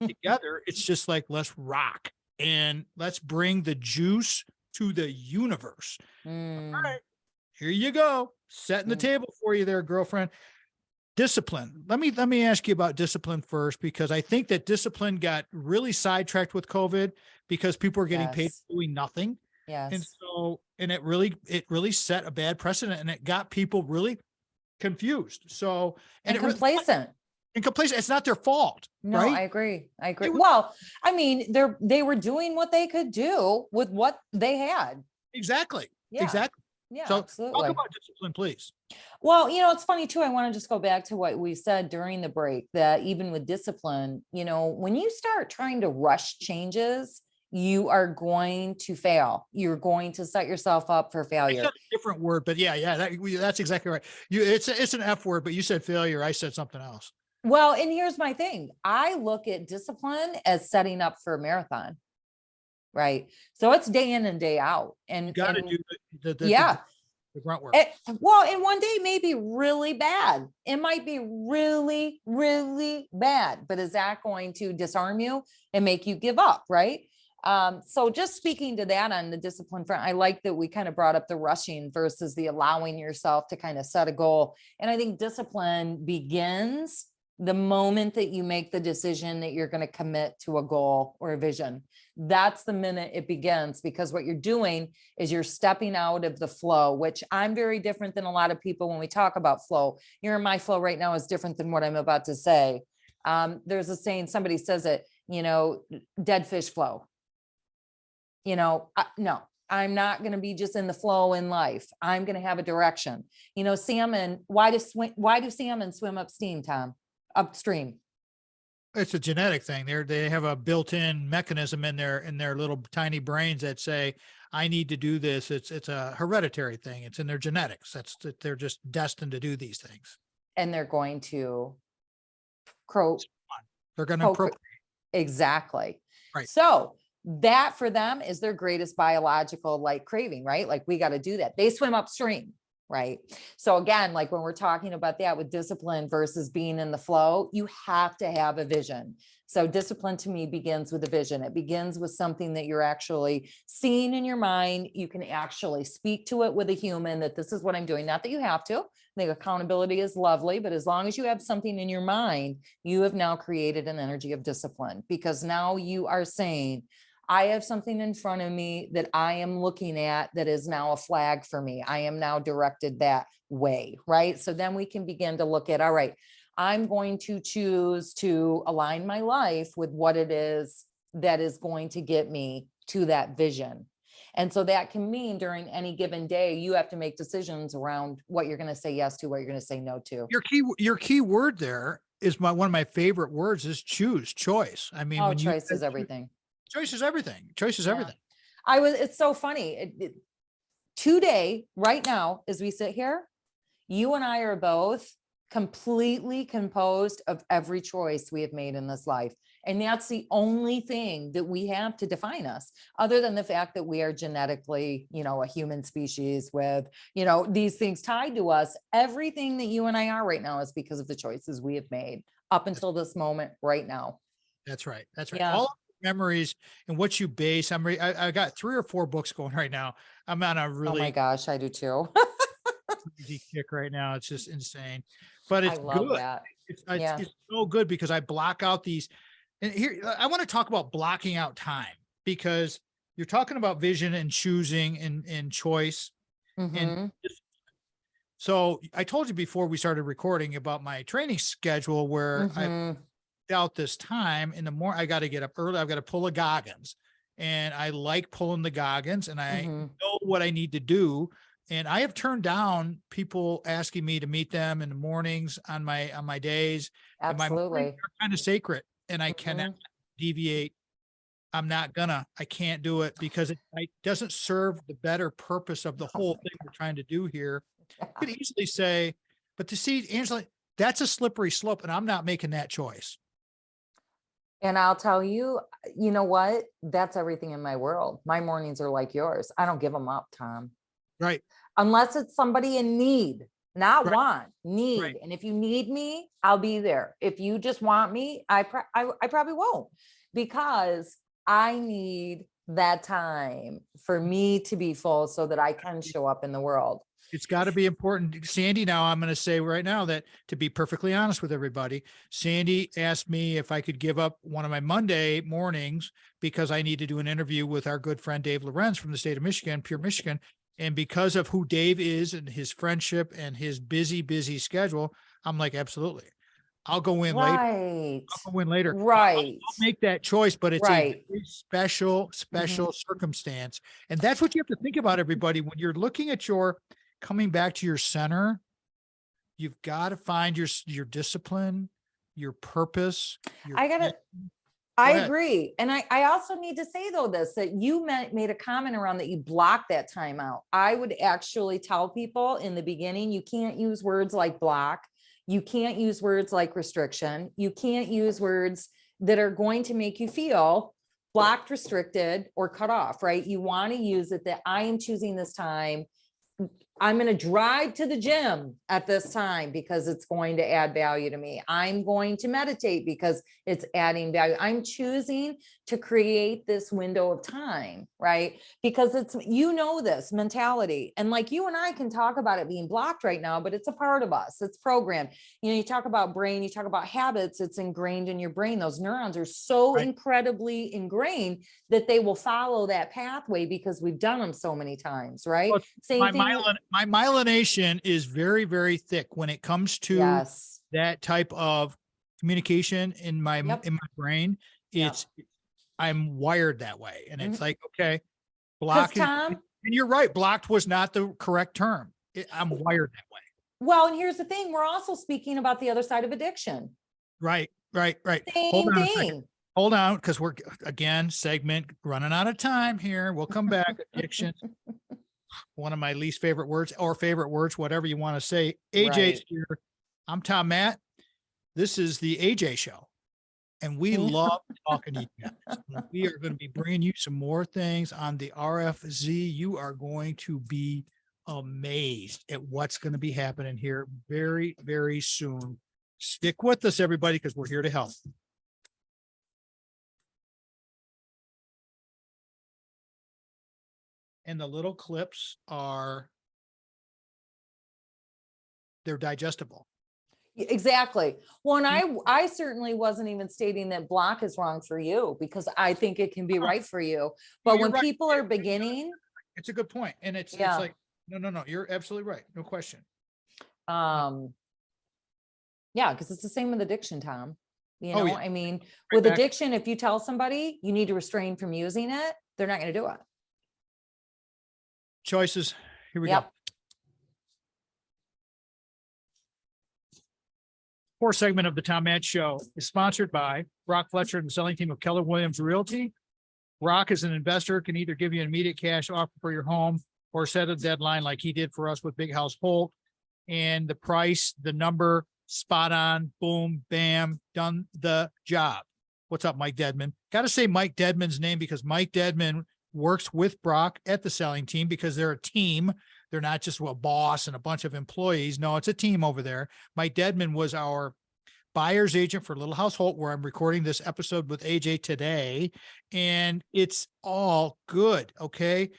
Together, it's just like, let's rock and let's bring the juice to the universe. All right, here you go. Setting the table for you there, girlfriend. Discipline. Let me ask you about discipline first, because I think that discipline got really sidetracked with COVID because people are getting paid for doing nothing. Yes. And so, and it really set a bad precedent and it got people really confused. So, and complacent. And complacent. It's not their fault. No, right? I agree. Well, I mean, they were doing what they could do with what they had. Exactly. Yeah. Exactly. Yeah, So absolutely. talk about discipline, please. Well, it's funny too. I want to just go back to what we said during the break, that even with discipline, when you start trying to rush changes, you are going to fail. You're going to set yourself up for failure. I said a different word, but yeah, that's exactly right. It's an F word, but you said failure. I said something else. Well, and here's my thing. I look at discipline as setting up for a marathon. Right. So it's day in and day out. And You got to do yeah. The grunt work. Well, and one day may be really bad. It might be really, really bad, but is that going to disarm you and make you give up? Right. So just speaking to that on the discipline front, I like that we kind of brought up the rushing versus the allowing yourself to kind of set a goal. And I think discipline begins the moment that you make the decision that you're going to commit to a goal or a vision. That's the minute it begins, because what you're doing is you're stepping out of the flow, which I'm very different than a lot of people when we talk about flow. You're in my flow right now is different than what I'm about to say. There's a saying, somebody says it, dead fish flow. No, I'm not going to be just in the flow in life. I'm going to have a direction. Salmon, why do salmon swim upstream, Tom? Upstream? It's a genetic thing. They have a built-in mechanism in their little tiny brains that say, I need to do this. It's a hereditary thing. It's in their genetics. They're just destined to do these things. And they're going to They're going to procreate. Exactly. Right. So that for them is their greatest biological craving, right? Like, we got to do that. They swim upstream, right? So again, like when we're talking about that with discipline versus being in the flow, you have to have a vision. So discipline to me begins with a vision. It begins with something that you're actually seeing in your mind. You can actually speak to it with a human that this is what I'm doing. Not that you have to. I think accountability is lovely, but as long as you have something in your mind, you have now created an energy of discipline, because now you are saying, I have something in front of me that I am looking at that is now a flag for me. I am now directed that way, right? So then we can begin to look at, all right, I'm going to choose to align my life with what it is that is going to get me to that vision. And so that can mean during any given day, you have to make decisions around what you're going to say yes to, what you're going to say no to. Your key word there is one of my favorite words is choice. I mean, when choice is everything. Choice is everything. Choice is everything. It's so funny. Today, right now, as we sit here, you and I are both completely composed of every choice we have made in this life. And that's the only thing that we have to define us, other than the fact that we are genetically, a human species with, these things tied to us. Everything that you and I are right now is because of the choices we have made up until this moment right now. That's right. That's right. Yeah. All memories and what you base. I got 3 or 4 books going right now. I'm on a really oh my gosh, I do too. crazy kick right now. It's just insane, but it's I love good. that. It's so good because I block out these. And here I want to talk about blocking out time, because you're talking about vision and choosing and choice. And so I told you before we started recording about my training schedule where I out this time in the morning. I got to get up early. I've got to pull the Goggins, and I like pulling the Goggins, and I know what I need to do. And I have turned down people asking me to meet them in the mornings on my days. Absolutely. And my mornings are kind of sacred, and I cannot deviate. I can't do it because it doesn't serve the better purpose of the whole thing we're trying to do here. You could easily say, but to see, Angela, that's a slippery slope, and I'm not making that choice. And I'll tell you, you know what? That's everything in my world. My mornings are like yours. I don't give them up, Tom. Right. Unless it's somebody in need, not Right. want, need. Right. And if you need me, I'll be there. If you just want me, I probably won't, because I need that time for me to be full so that I can show up in the world. It's got to be important. Sandy, now I'm going to say right now that, to be perfectly honest with everybody, Sandy asked me if I could give up one of my Monday mornings because I need to do an interview with our good friend, Dave Lorenz from the state of Michigan, Pure Michigan. And because of who Dave is and his friendship and his busy schedule, I'm like, absolutely. I'll go in later. I'll go in later. Right. I'll make that choice, but it's right. a very special circumstance. And that's what you have to think about, everybody. When you're looking at coming back to your center, you've got to find your discipline, your purpose. I agree. And I also need to say though, that you made a comment around that you block that time out. I would actually tell people in the beginning, you can't use words like block. You can't use words like restriction. You can't use words that are going to make you feel blocked, restricted, or cut off, right? You want to use it that I am choosing this time I'm going to drive to the gym at this time because it's going to add value to me. I'm going to meditate because it's adding value. I'm choosing to create this window of time, right? Because it's, you know, this mentality. And like you and I can talk about it being blocked right now, but it's a part of us. It's programmed. You know, you talk about brain, you talk about habits, it's ingrained in your brain. Those neurons are so Right. incredibly ingrained that they will follow that pathway because we've done them so many times, right? Well, Same My thing. my myelination is very, very thick when it comes to Yes. that type of communication in my Yep. brain. Yep. It's I'm wired that way, and it's Mhm. like, okay, Because block is, Tom, and you're right, blocked was not the correct term. I'm wired that way. well, and here's the thing, we're also speaking about the other side of addiction. Right, right, right. Hold Same on a second. thing. Hold on, because we're again segment running out of time here. We'll come back. Addiction, one of my least favorite words or favorite words, whatever you want to say. AJ's Right. here. I'm Tom Matt. This is the AJ show, and we Mm. love talking to you guys. We are going to be bringing you some more things on the RFZ. You are going to be amazed at what's going to be happening here very, very soon. Stick with us, everybody, because we're here to help. And the little clips they're digestible. Exactly. Well, and I certainly wasn't even stating that block is wrong for you because I think it can be right for you. But you're when right. people are beginning, It's a good point. And it's Yeah. like, no, you're absolutely right. No question. yeah, because it's the same with addiction, Tom. You Oh, know, yeah. I mean, Right with back. addiction, if you tell somebody you need to restrain from using it, they're not going to do it. Choices. Here we go. Yep. Fourth segment of the Tom Matt Show is sponsored by Brock Fletcher and the selling team of Keller Williams Realty. Brock is an investor, can either give you an immediate cash offer for your home or set a deadline like he did for us with Big House Holt. And the price, the number, spot on, boom, bam, done the job. What's up, Mike Dedman? Got to say Mike Dedman's name because Mike Dedman works with Brock at the selling team because they're a team. They're not just a boss and a bunch of employees. No, it's a team over there. Mike Dedman was our buyer's agent for Little House Holt, where I'm recording this episode with AJ today, and it's all good. Okay.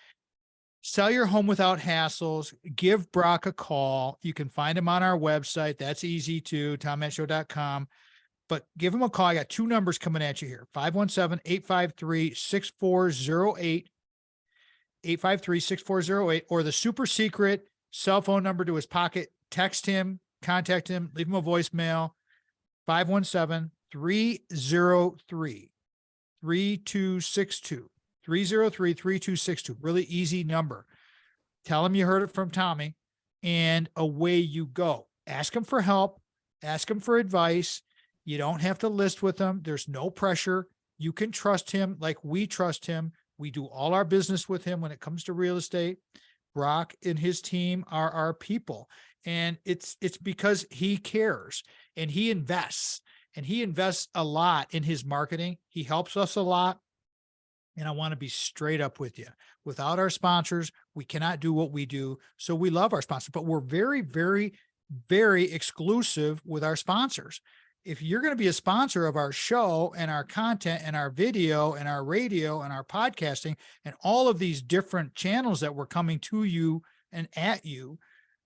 Sell your home without hassles. Give Brock a call. You can find him on our website. That's easy too, tommattshow.com. But give him a call. I got two numbers coming at you here. 517-853-6408, 853-6408, or the super secret cell phone number to his pocket. Text him, contact him, leave him a voicemail. 517-303-3262, 303-3262. Really easy number. Tell him you heard it from Tommy, and away you go. Ask him for help. Ask him for advice. You don't have to list with him. There's no pressure. You can trust him like we trust him. We do all our business with him when it comes to real estate. Brock and his team are our people. And it's because he cares and he invests a lot in his marketing. He helps us a lot. And I want to be straight up with you. Without our sponsors, we cannot do what we do. So we love our sponsors, but we're very, very, very exclusive with our sponsors. If you're going to be a sponsor of our show and our content and our video and our radio and our podcasting and all of these different channels that we're coming to you and at you,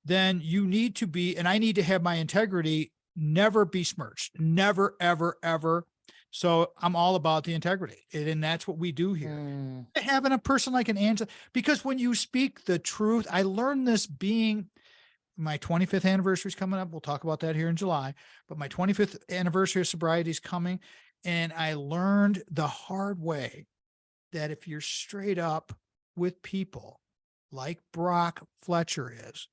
then you need to be, and I need to have my integrity never besmirched, never, ever, ever. So I'm all about the integrity, and that's what we do here. Having a person like an Angela, because when you speak the truth, I learned this being my 25th anniversary is coming up. We'll talk about that here in July, but my 25th anniversary of sobriety is coming. And I learned the hard way that if you're straight up with people like Brock Fletcher is,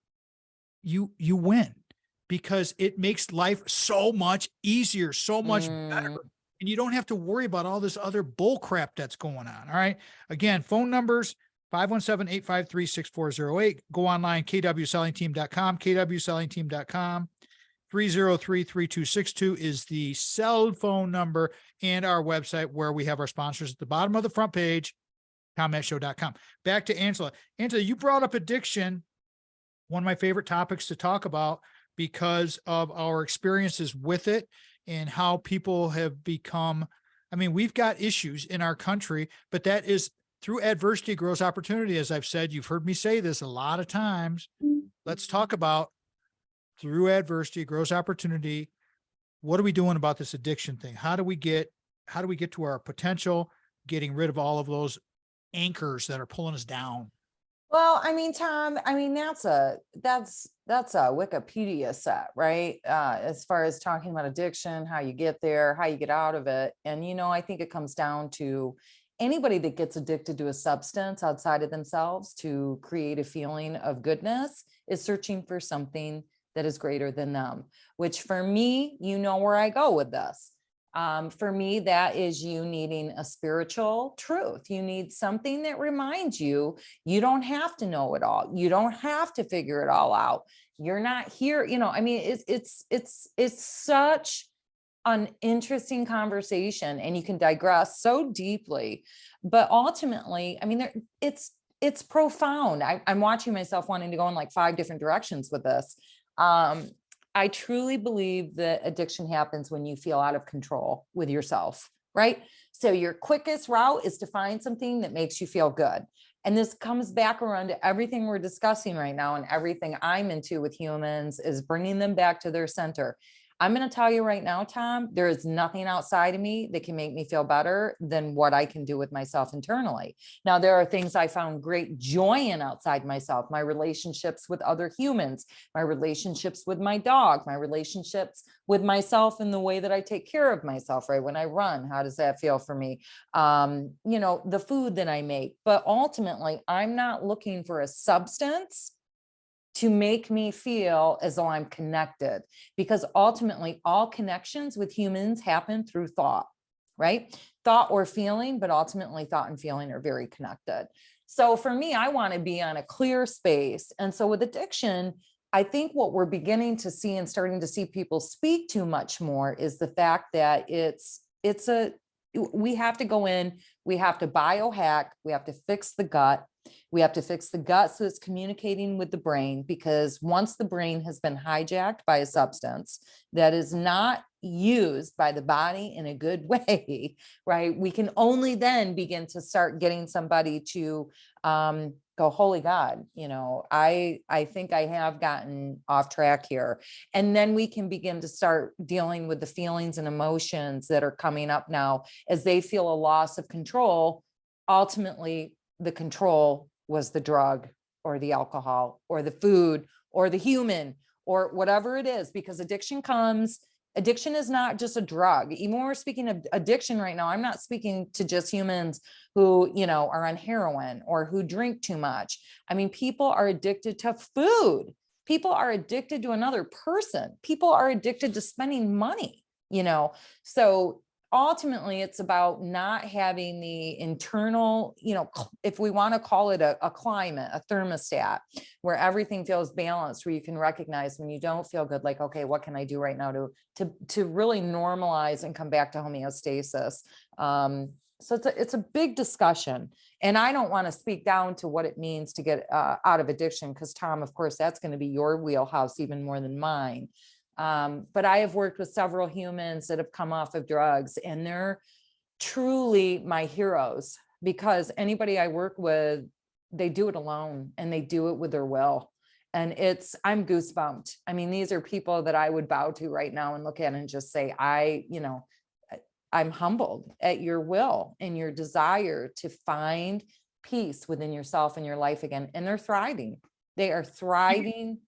you win, because it makes life so much easier, so much better. And you don't have to worry about all this other bull crap that's going on. All right. Again, phone numbers, 517-853-6408. Go online, kwsellingteam.com, kwsellingteam.com. 303-3262 is the cell phone number, and our website where we have our sponsors at the bottom of the front page, tommattshow.com. Back to Angela. Angela, you brought up addiction. one of my favorite topics to talk about because of our experiences with it and how people have become. I mean, we've got issues in our country, but that is through adversity grows opportunity. As I've said, you've heard me say this a lot of times. Let's talk about through adversity grows opportunity. What are we doing about this addiction thing? How do we get to our potential, getting rid of all of those anchors that are pulling us down? Well, I mean, Tom, I mean, that's a Wikipedia set, right? As far as talking about addiction, how you get there, how you get out of it. And, I think it comes down to anybody that gets addicted to a substance outside of themselves to create a feeling of goodness is searching for something that is greater than them, which for me, where I go with this. For me, that is you needing a spiritual truth. You need something that reminds you, you don't have to know it all. You don't have to figure it all out. You're not here. I mean, it's such an interesting conversation, and you can digress so deeply, but ultimately, I mean, it's profound. I'm watching myself wanting to go in like 5 different directions with this. I truly believe that addiction happens when you feel out of control with yourself, right? So your quickest route is to find something that makes you feel good. And this comes back around to everything we're discussing right now, and everything I'm into with humans is bringing them back to their center. I'm going to tell you right now, Tom, there is nothing outside of me that can make me feel better than what I can do with myself internally. Now, there are things I found great joy in outside myself, my relationships with other humans, my relationships with my dog, my relationships with myself and the way that I take care of myself, right? When I run, how does that feel for me? The food that I make, but ultimately I'm not looking for a substance to make me feel as though I'm connected, because ultimately all connections with humans happen through thought, right? Thought or feeling, but ultimately thought and feeling are very connected. So for me, I want to be on a clear space. And so with addiction, I think what we're beginning to see and starting to see people speak to much more is the fact that we have to go in, we have to biohack, we have to fix the gut. We have to fix the gut so it's communicating with the brain, because once the brain has been hijacked by a substance that is not used by the body in a good way, right? We can only then begin to start getting somebody to go, holy God, I think I have gotten off track here. And then we can begin to start dealing with the feelings and emotions that are coming up now as they feel a loss of control. Ultimately, the control was the drug or the alcohol or the food or the human or whatever it is, because addiction is not just a drug. Even when we're speaking of addiction right now, I'm not speaking to just humans who, are on heroin or who drink too much. I mean, people are addicted to food. People are addicted to another person. People are addicted to spending money, so ultimately it's about not having the internal, if we want to call it a climate, a thermostat, where everything feels balanced, where you can recognize when you don't feel good, like, okay, what can I do right now to really normalize and come back to homeostasis? So it's a big discussion, and I don't want to speak down to what it means to get out of addiction, because Tom, of course, that's going to be your wheelhouse even more than mine. But I have worked with several humans that have come off of drugs, and they're truly my heroes, because anybody I work with, they do it alone and they do it with their will. And I'm goosebumped. I mean, these are people that I would bow to right now and look at and just say, I'm humbled at your will and your desire to find peace within yourself and your life again. And they're thriving. They are thriving.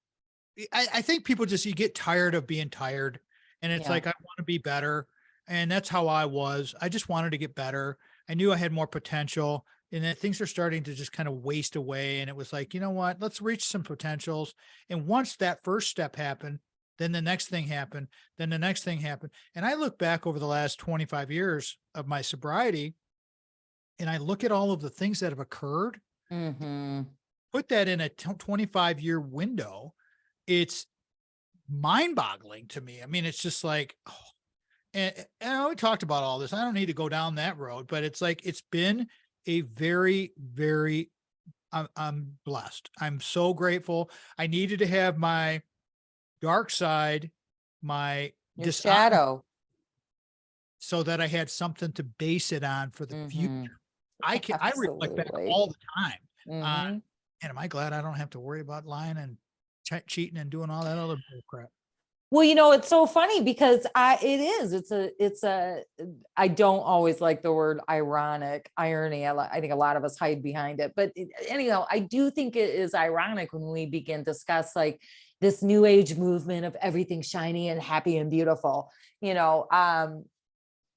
I think people you get tired of being tired, and it's like, I want to be better. And that's how I was. I just wanted to get better. I knew I had more potential, and then things are starting to just kind of waste away. And it was like, you know what, let's reach some potentials. And once that first step happened, then the next thing happened, then the next thing happened. And I look back over the last 25 years of my sobriety, and I look at all of the things that have occurred, put that in a 25-year window. It's mind-boggling to me. I mean, it's just like, and we talked about all this. I don't need to go down that road, but it's like, it's been a very, very I'm blessed. I'm so grateful. I needed to have my dark side, my Your dishonor, shadow. so that I had something to base it on for the future. Mhm. I reflect back Absolutely. all the time on, Mhm. and am I glad I don't have to worry about lying and cheating and doing all that other bull crap. Well, it's so funny because I don't always like the word irony. I think a lot of us hide behind it, but anyhow, I do think it is ironic when we begin to discuss like this new age movement of everything shiny and happy and beautiful.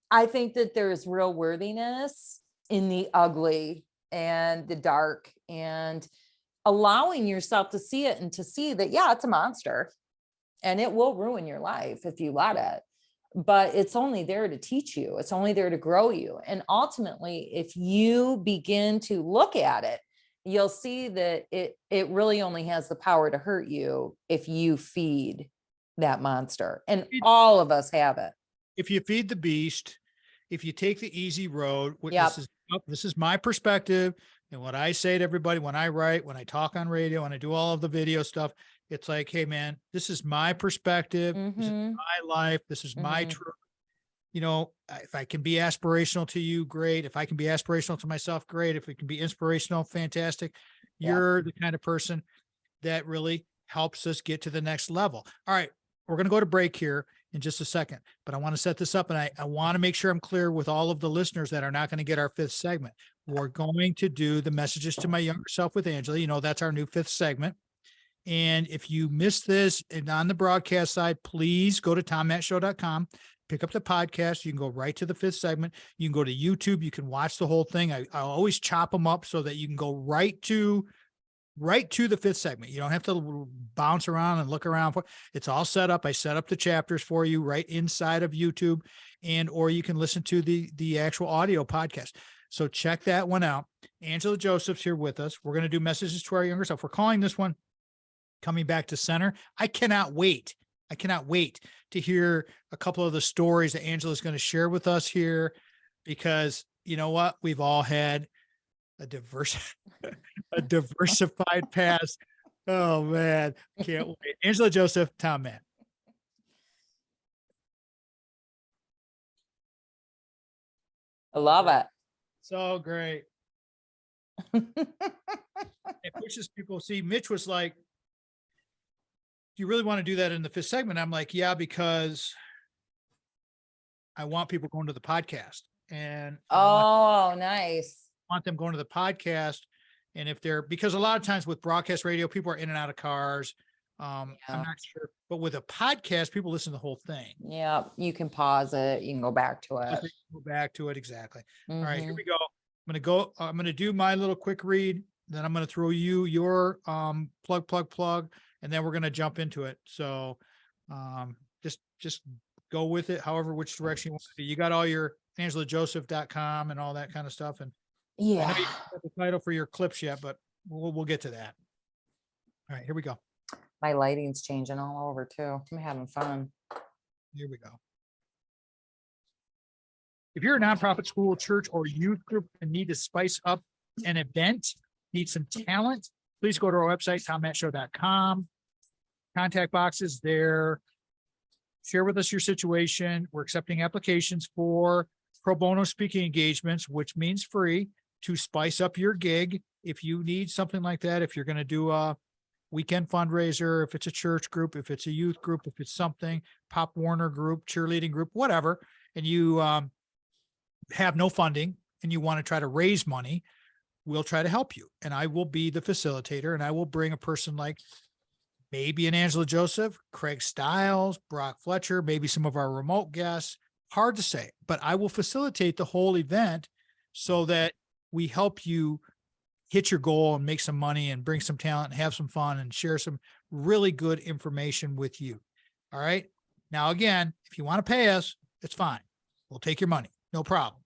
I think that there's real worthiness in the ugly and the dark, and allowing yourself to see it and to see that, yeah, it's a monster and it will ruin your life if you let it. But it's only there to teach you. It's only there to grow you. And ultimately, if you begin to look at it, you'll see that it really only has the power to hurt you if you feed that monster. And all of us have it. If you feed the beast, if you take the easy road, Yep. this is my perspective and what I say to everybody when I write, when I talk on radio, when I do all of the video stuff. It's like, hey man, this is my perspective. This is Mhm. my life. This is my Mhm. truth. If I can be aspirational to you, great. If I can be aspirational to myself, great. If it can be inspirational, fantastic. Yeah. You're the kind of person that really helps us get to the next level. All right. We're going to go to break here in just a second, but I want to set this up, and I want to make sure I'm clear with all of the listeners that are not going to get our fifth segment. We're going to do the messages to my younger self with Angela. That's our new fifth segment. And if you missed this and on the broadcast side, please go to tommattshow.com, pick up the podcast. You can go right to the fifth segment. You can go to YouTube. You can watch the whole thing. I always chop them up so that you can go right to the fifth segment. You don't have to bounce around and look around for it's all set up. I set up the chapters for you right inside of YouTube, or you can listen to the actual audio podcast. So check that one out. Angela Joseph's here with us. We're going to do messages to our younger self. We're calling this one Coming Back to Center. I cannot wait to hear a couple of the stories that Angela's going to share with us here, because you know what? We've all had a diversified past. Oh man, can't wait. Angela Joseph, Tom Matt. I love it. So great. It pushes people. See, Mitch was like, do you really want to do that in the fifth segment? I'm like, yeah, because I want people going to the podcast, and I Nice. want them going to the podcast. And because a lot of times with broadcast radio, people are in and out of cars. I'm not sure, but with a podcast, people listen to the whole thing. Yeah, you can pause it. You can go back to it. Go back to it. Exactly. Mm-hmm. All right, here we go. I'm going to do my little quick read. Then I'm going to throw you your plug, and then we're going to jump into it. So just go with it. However, which direction you want to do. You got all your AngelaJoseph.com and all that kind of stuff. And I know you Yeah. don't have the title for your clips yet, but we'll get to that. All right, here we go. My lighting's changing all over too. I'm having fun. Here we go. If you're a nonprofit, school, church, or youth group and need to spice up an event, need some talent, please go to our website, tommattshow.com. Contact box is there. Share with us your situation. We're accepting applications for pro bono speaking engagements, which means free, to spice up your gig. If you need something like that, if you're going to do a weekend fundraiser, if it's a church group, if it's a youth group, if it's something, Pop Warner group, cheerleading group, whatever, and you have no funding and you want to try to raise money, we'll try to help you. And I will be the facilitator, and I will bring a person like maybe an Angela Joseph, Craig Stiles, Brock Fletcher, maybe some of our remote guests. Hard to say, but I will facilitate the whole event so that we help you hit your goal and make some money and bring some talent and have some fun and share some really good information with you. All right. Now, again, if you want to pay us, it's fine. We'll take your money. No problem.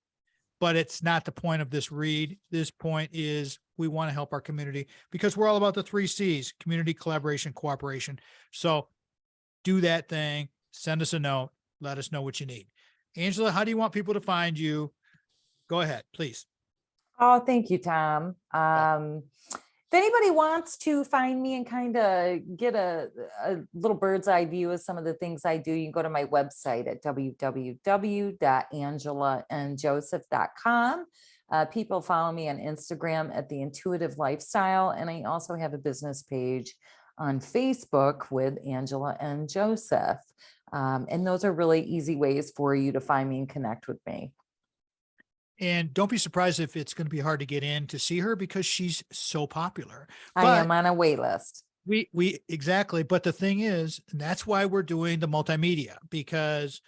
But it's not the point of this read. This point is we want to help our community because we're all about the 3 C's: community, collaboration, cooperation. So do that thing. Send us a note. Let us know what you need. Angela, how do you want people to find you? Go ahead, please. Oh, thank you, Tom. If anybody wants to find me and kind of get a little bird's eye view of some of the things I do, you can go to my website at www.angelaandjoseph.com. People follow me on Instagram at The Intuitive Lifestyle. And I also have a business page on Facebook with Angela and Joseph. And those are really easy ways for you to find me and connect with me. And don't be surprised if it's going to be hard to get in to see her because she's so popular. I am on a wait list. We exactly. But the thing is, and that's why we're doing the multimedia, because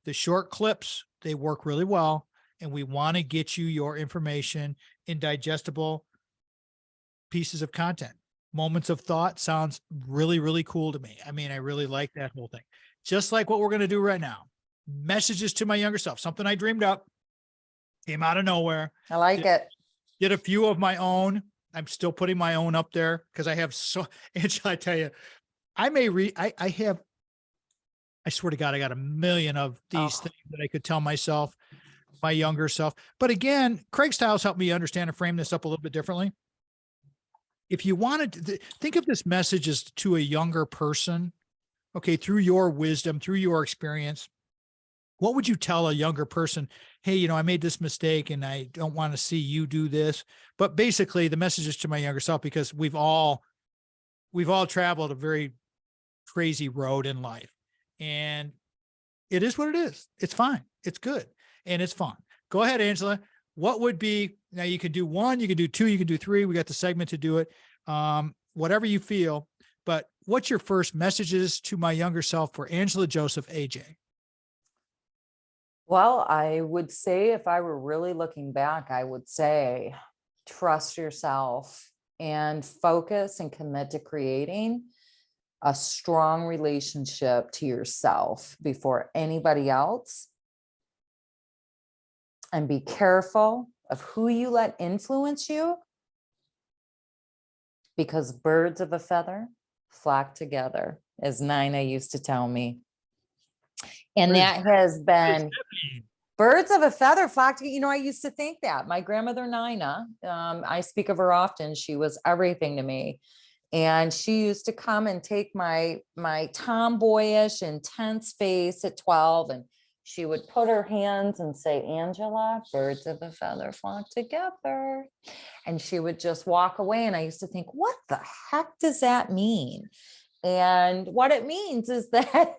the short clips, they work really well. And we want to get you your information in digestible pieces of content. Moments of thought sounds really, really cool to me. I mean, I really like that whole thing. Just like what we're going to do right now. Messages to my younger self, something I dreamed up, came out of nowhere. I like it. Did a few of my own. I'm still putting my own up there because I have so, Angela, I tell you, I swear to God, I got a million of these things that I could tell myself, my younger self. But again, Craig Stiles helped me understand and frame this up a little bit differently. If you wanted to think of this message as to a younger person, okay, through your wisdom, through your experience, what would you tell a younger person? Hey, you know, I made this mistake and I don't want to see you do this. But basically the message is to my younger self, because we've all traveled a very crazy road in life, and it is what it is. It's fine. It's good. And it's fun. Go ahead, Angela. What would be, now you could do 1, you could do 2, you could do 3. We got the segment to do it. Whatever you feel, but what's your first messages to my younger self for Angela Joseph, AJ? Well, I would say if I were really looking back, I would say trust yourself and focus and commit to creating a strong relationship to yourself before anybody else. And be careful of who you let influence you, because birds of a feather flock together, as Nina used to tell me. And that has been birds of a feather flock together. You know, I used to think that my grandmother Nina, I speak of her often. She was everything to me. And she used to come and take my tomboyish, intense face at 12, and she would put her hands and say, Angela, birds of a feather flock together. And she would just walk away. And I used to think, what the heck does that mean? And what it means is that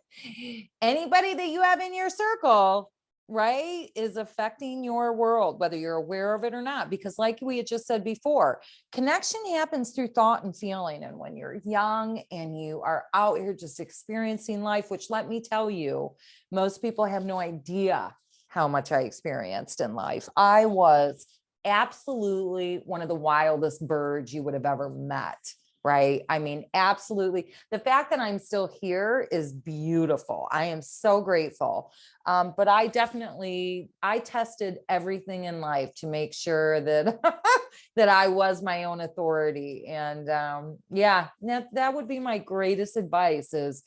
anybody that you have in your circle, right, is affecting your world, whether you're aware of it or not. Because like we had just said before, connection happens through thought and feeling. And when you're young and you are out here just experiencing life, which let me tell you, most people have no idea how much I experienced in life. I was absolutely one of the wildest birds you would have ever met. Right. I mean, absolutely. The fact that I'm still here is beautiful. I am so grateful. But I tested everything in life to make sure that, that I was my own authority. And yeah, that would be my greatest advice, is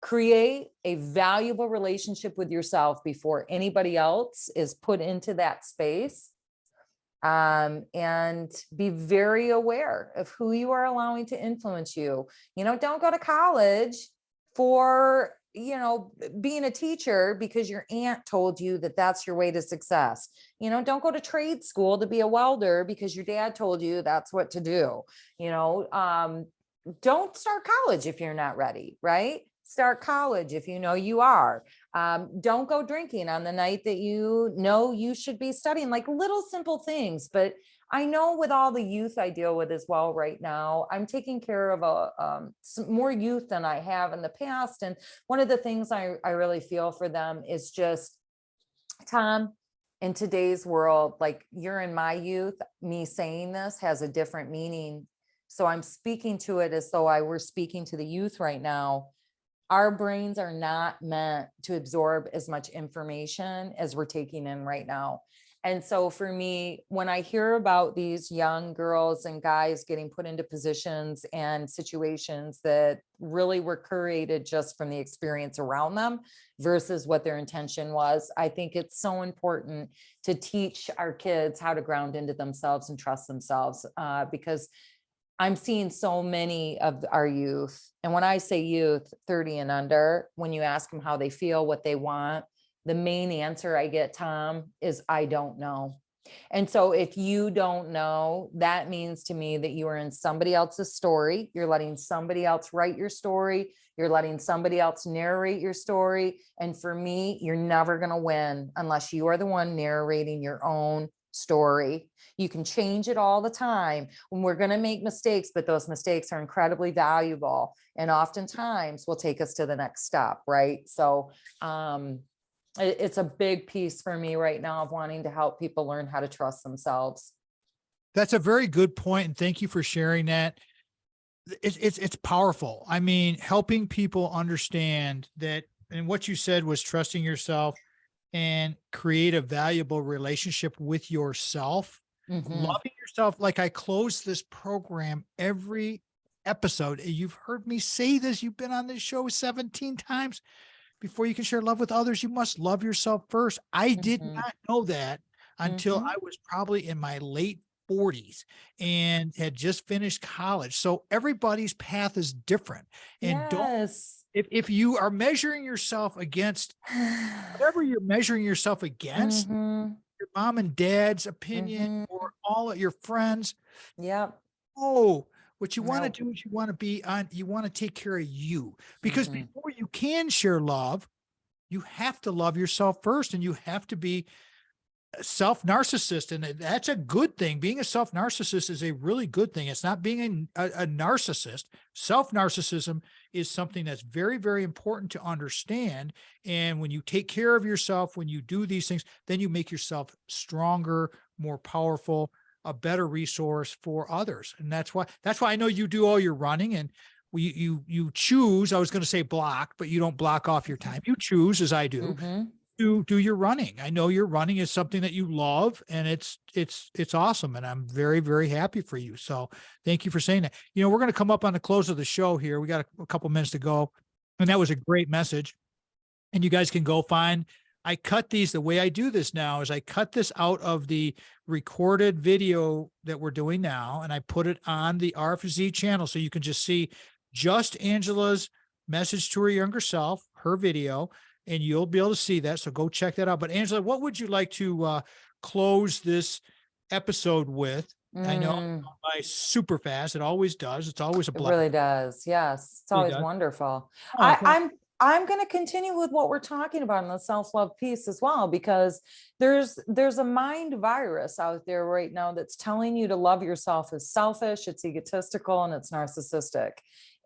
create a valuable relationship with yourself before anybody else is put into that space. And be very aware of who you are allowing to influence you. You know, don't go to college for, you know, being a teacher because your aunt told you that that's your way to success. You know, don't go to trade school to be a welder because your dad told you that's what to do. You know, don't start college if you're not ready, right? Start college if you know you are. Don't go drinking on the night that you know you should be studying, like little simple things. But I know with all the youth I deal with as well right now, I'm taking care of some more youth than I have in the past. And one of the things I really feel for them is just, Tom, in today's world, like you're in my youth, me saying this has a different meaning. So I'm speaking to it as though I were speaking to the youth right now. Our brains are not meant to absorb as much information as we're taking in right now. And so for me, when I hear about these young girls and guys getting put into positions and situations that really were created just from the experience around them versus what their intention was, I think it's so important to teach our kids how to ground into themselves and trust themselves, because I'm seeing so many of our youth. And when I say youth, 30 and under, when you ask them how they feel, what they want, the main answer I get, Tom, is I don't know. And so if you don't know, that means to me that you are in somebody else's story. You're letting somebody else write your story. You're letting somebody else narrate your story. And for me, you're never going to win unless you are the one narrating your own story. You can change it all the time when we're going to make mistakes, but those mistakes are incredibly valuable and oftentimes will take us to the next step. Right. So, it's a big piece for me right now of wanting to help people learn how to trust themselves. That's a very good point, and thank you for sharing that. It's powerful. I mean, helping people understand that, and what you said was trusting yourself and create a valuable relationship with yourself, Mhm. loving yourself. Like, I close this program every episode. You've heard me say this. You've been on this show 17 times. Before you can share love with others, you must love yourself first. I did Mhm. not know that until Mhm. I was probably in my late 40s and had just finished college. So everybody's path is different. And don't, Yes. if you are measuring yourself against whatever you're measuring yourself against, Mhm. your mom and dad's opinion Mhm. or all of your friends, Yep. oh, what you want No. to do is you want to take care of you, because Mhm. before you can share love, you have to love yourself first, and you have to be a self narcissist. And that's a good thing. Being a self narcissist is a really good thing. It's not being a narcissist. Self narcissism is something that's very, very important to understand. And when you take care of yourself, when you do these things, then you make yourself stronger, more powerful, a better resource for others. And that's why I know you do all your running, and you choose, I was going to say block, but you don't block off your time. You choose, as I do, Mhm. to do your running. I know your running is something that you love, and it's awesome. And I'm very, very happy for you. So thank you for saying that. We're going to come up on the close of the show here. We got a couple minutes to go. And that was a great message. And you guys can go find, I cut these, the way I do this now is I cut this out of the recorded video that we're doing now, and I put it on the RFZ channel. So you can just see just Angela's message to her younger self, her video, and you'll be able to see that. So go check that out. But Angela, what would you like to close this episode with? I know it's Mm, gone by super fast. It always does. It's always a it blessing. really does. Yes. It's It really always does. wonderful. Oh, I, it's wonderful. I'm I'm going to continue with what we're talking about in the self-love piece as well, because there's a mind virus out there right now that's telling you to love yourself is selfish, it's egotistical, and it's narcissistic.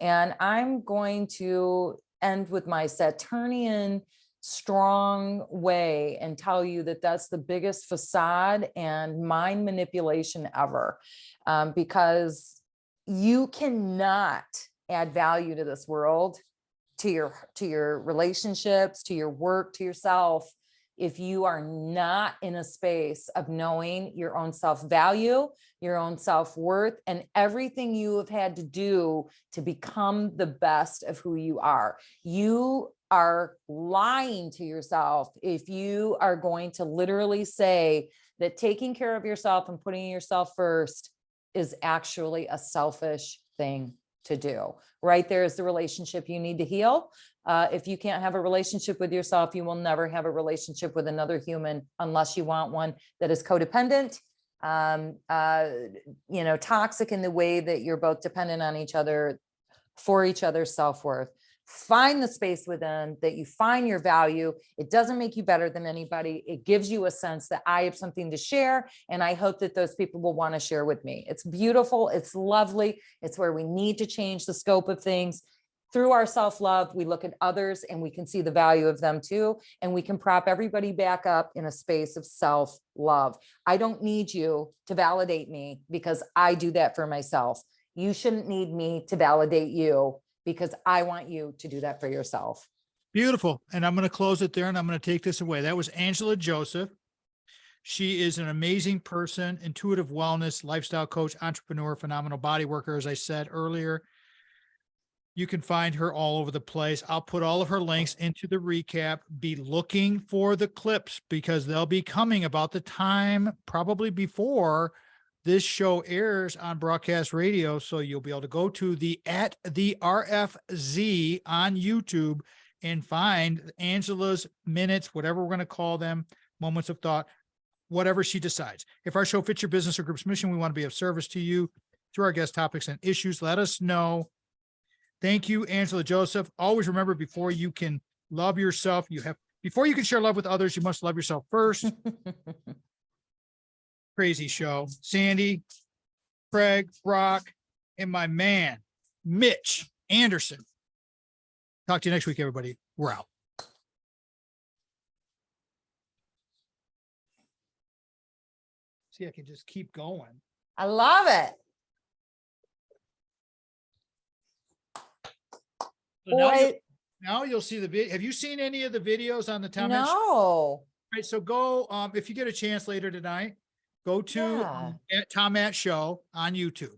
And I'm going to end with my Saturnian strong way and tell you that that's the biggest facade and mind manipulation ever, because you cannot add value to this world, to your relationships, to your work, to yourself, if you are not in a space of knowing your own self-value, your own self-worth, and everything you have had to do to become the best of who you are. You are lying to yourself if you are going to literally say that taking care of yourself and putting yourself first is actually a selfish thing to do. Right there is the relationship you need to heal. If you can't have a relationship with yourself, you will never have a relationship with another human unless you want one that is codependent, toxic in the way that you're both dependent on each other for each other's self-worth. Find the space within that you find your value. It doesn't make you better than anybody. It gives you a sense that I have something to share, and I hope that those people will want to share with me. It's beautiful. It's lovely. It's where we need to change the scope of things. Through our self-love, we look at others and we can see the value of them too, and we can prop everybody back up in a space of self-love. I don't need you to validate me because I do that for myself. You shouldn't need me to validate you because I want you to do that for yourself. Beautiful. And I'm going to close it there, and I'm going to take this away. That was Angela Joseph. She is an amazing person, intuitive wellness, lifestyle coach, entrepreneur, phenomenal body worker. As I said earlier, you can find her all over the place. I'll put all of her links into the recap. Be looking for the clips because they'll be coming about the time, probably before this show airs on broadcast radio. So you'll be able to go to the @the RFZ on YouTube and find Angela's minutes, whatever we're going to call them, moments of thought, whatever she decides. If our show fits your business or group's mission, we want to be of service to you through our guest topics and issues. Let us know. Thank you, Angela Joseph. Always remember, before you can love yourself, before you can share love with others, you must love yourself first. Crazy show. Sandy, Craig, Brock, and my man, Mitch Anderson. Talk to you next week, everybody. We're out. See, I can just keep going. I love it. So now you'll see the video. Have you seen any of the videos on the Tom Mitch show? No. All right, so go, if you get a chance later tonight, go to Yeah. Tom Matt Show on YouTube.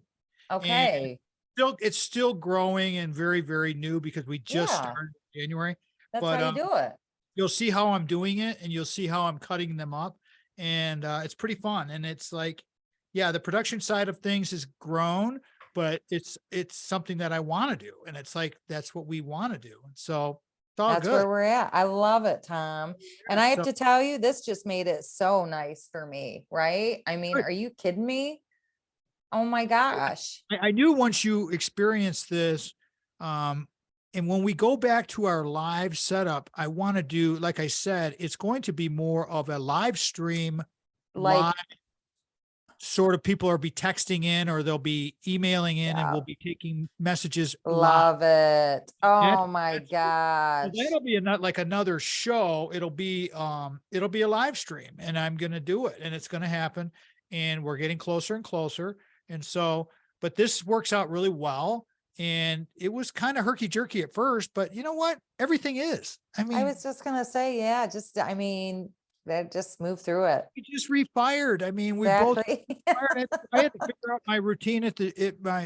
Okay. It's still growing and very, very new because we just Yeah. started in January. That's but, how you do it. You'll see how I'm doing it, and you'll see how I'm cutting them up, and it's pretty fun. And it's like, yeah, the production side of things has grown, but it's something that I want to do, and it's like that's what we want to do. So it's all That's good. where we're at. I love it, Tom. And I have So- to tell you, this just made it so nice for me, right? I mean, Good. are you kidding me? Oh my gosh. I knew once you experience this, and when we go back to our live setup, I want to do, like I said, it's going to be more of a live stream, Like, live, sort of people are be texting in or they'll be emailing in, and Yeah. we'll be taking messages live. love it. Oh my that's- gosh. So that'll be like another show. It'll be a live stream, and I'm going to do it, and it's going to happen, and we're getting closer and closer. And so, but this works out really well. And it was kind of herky jerky at first, but you know what? Everything is. I mean, I was just gonna say, yeah, that just move through it. we just refired. I mean, we both Exactly. fired. I had to figure out my routine at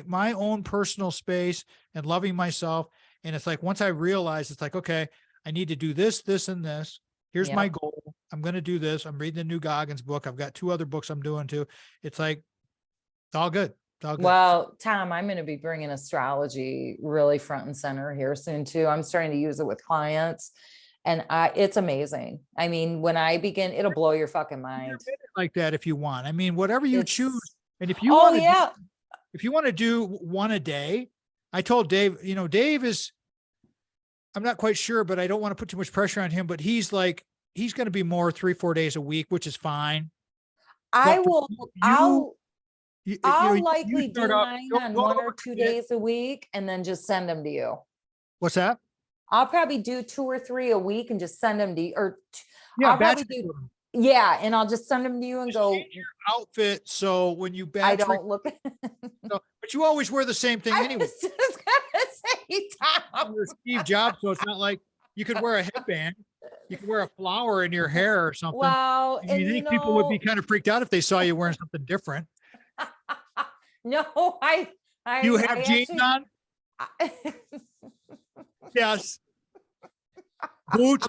my own personal space and loving myself. And it's like, once I realized, it's like, okay, I need to do this, this, and this. Here's my Yep. goal. I'm going to do this. I'm reading the new Goggins book. I've got 2 other books I'm doing too. It's like, it's all good. It's all good. Well, Tom, I'm going to be bringing astrology really front and center here soon too. I'm starting to use it with clients, and it's amazing. I mean, when I begin, it'll blow your fucking mind. Like that if you want. I mean, whatever you choose. It's- And if you Oh want to, yeah. if you want to do one a day, I told Dave, Dave is, I'm not quite sure, but I don't want to put too much pressure on him, but he's going to be more 3-4 days a week, which is fine. I But will, I'll likely do start out- mine go- on go 1 over or 2 it. days a week and then just send them to you. What's that? I'll probably do 2 or 3 a week and just send them to you, or Yeah, I'll probably batch do, record 'em. yeah, and I'll just send them to you and Just go, change your outfit. So when you batch, I don't look. but you always wear the same thing I anyway. was just gonna say, Tom. You're Steve Jobs, so it's not like you could wear a headband. You could wear a flower in your hair or something. Wow. I mean, you think people would be kind of freaked out if they saw you wearing something different. No, You have jeans on? Yes. Boots?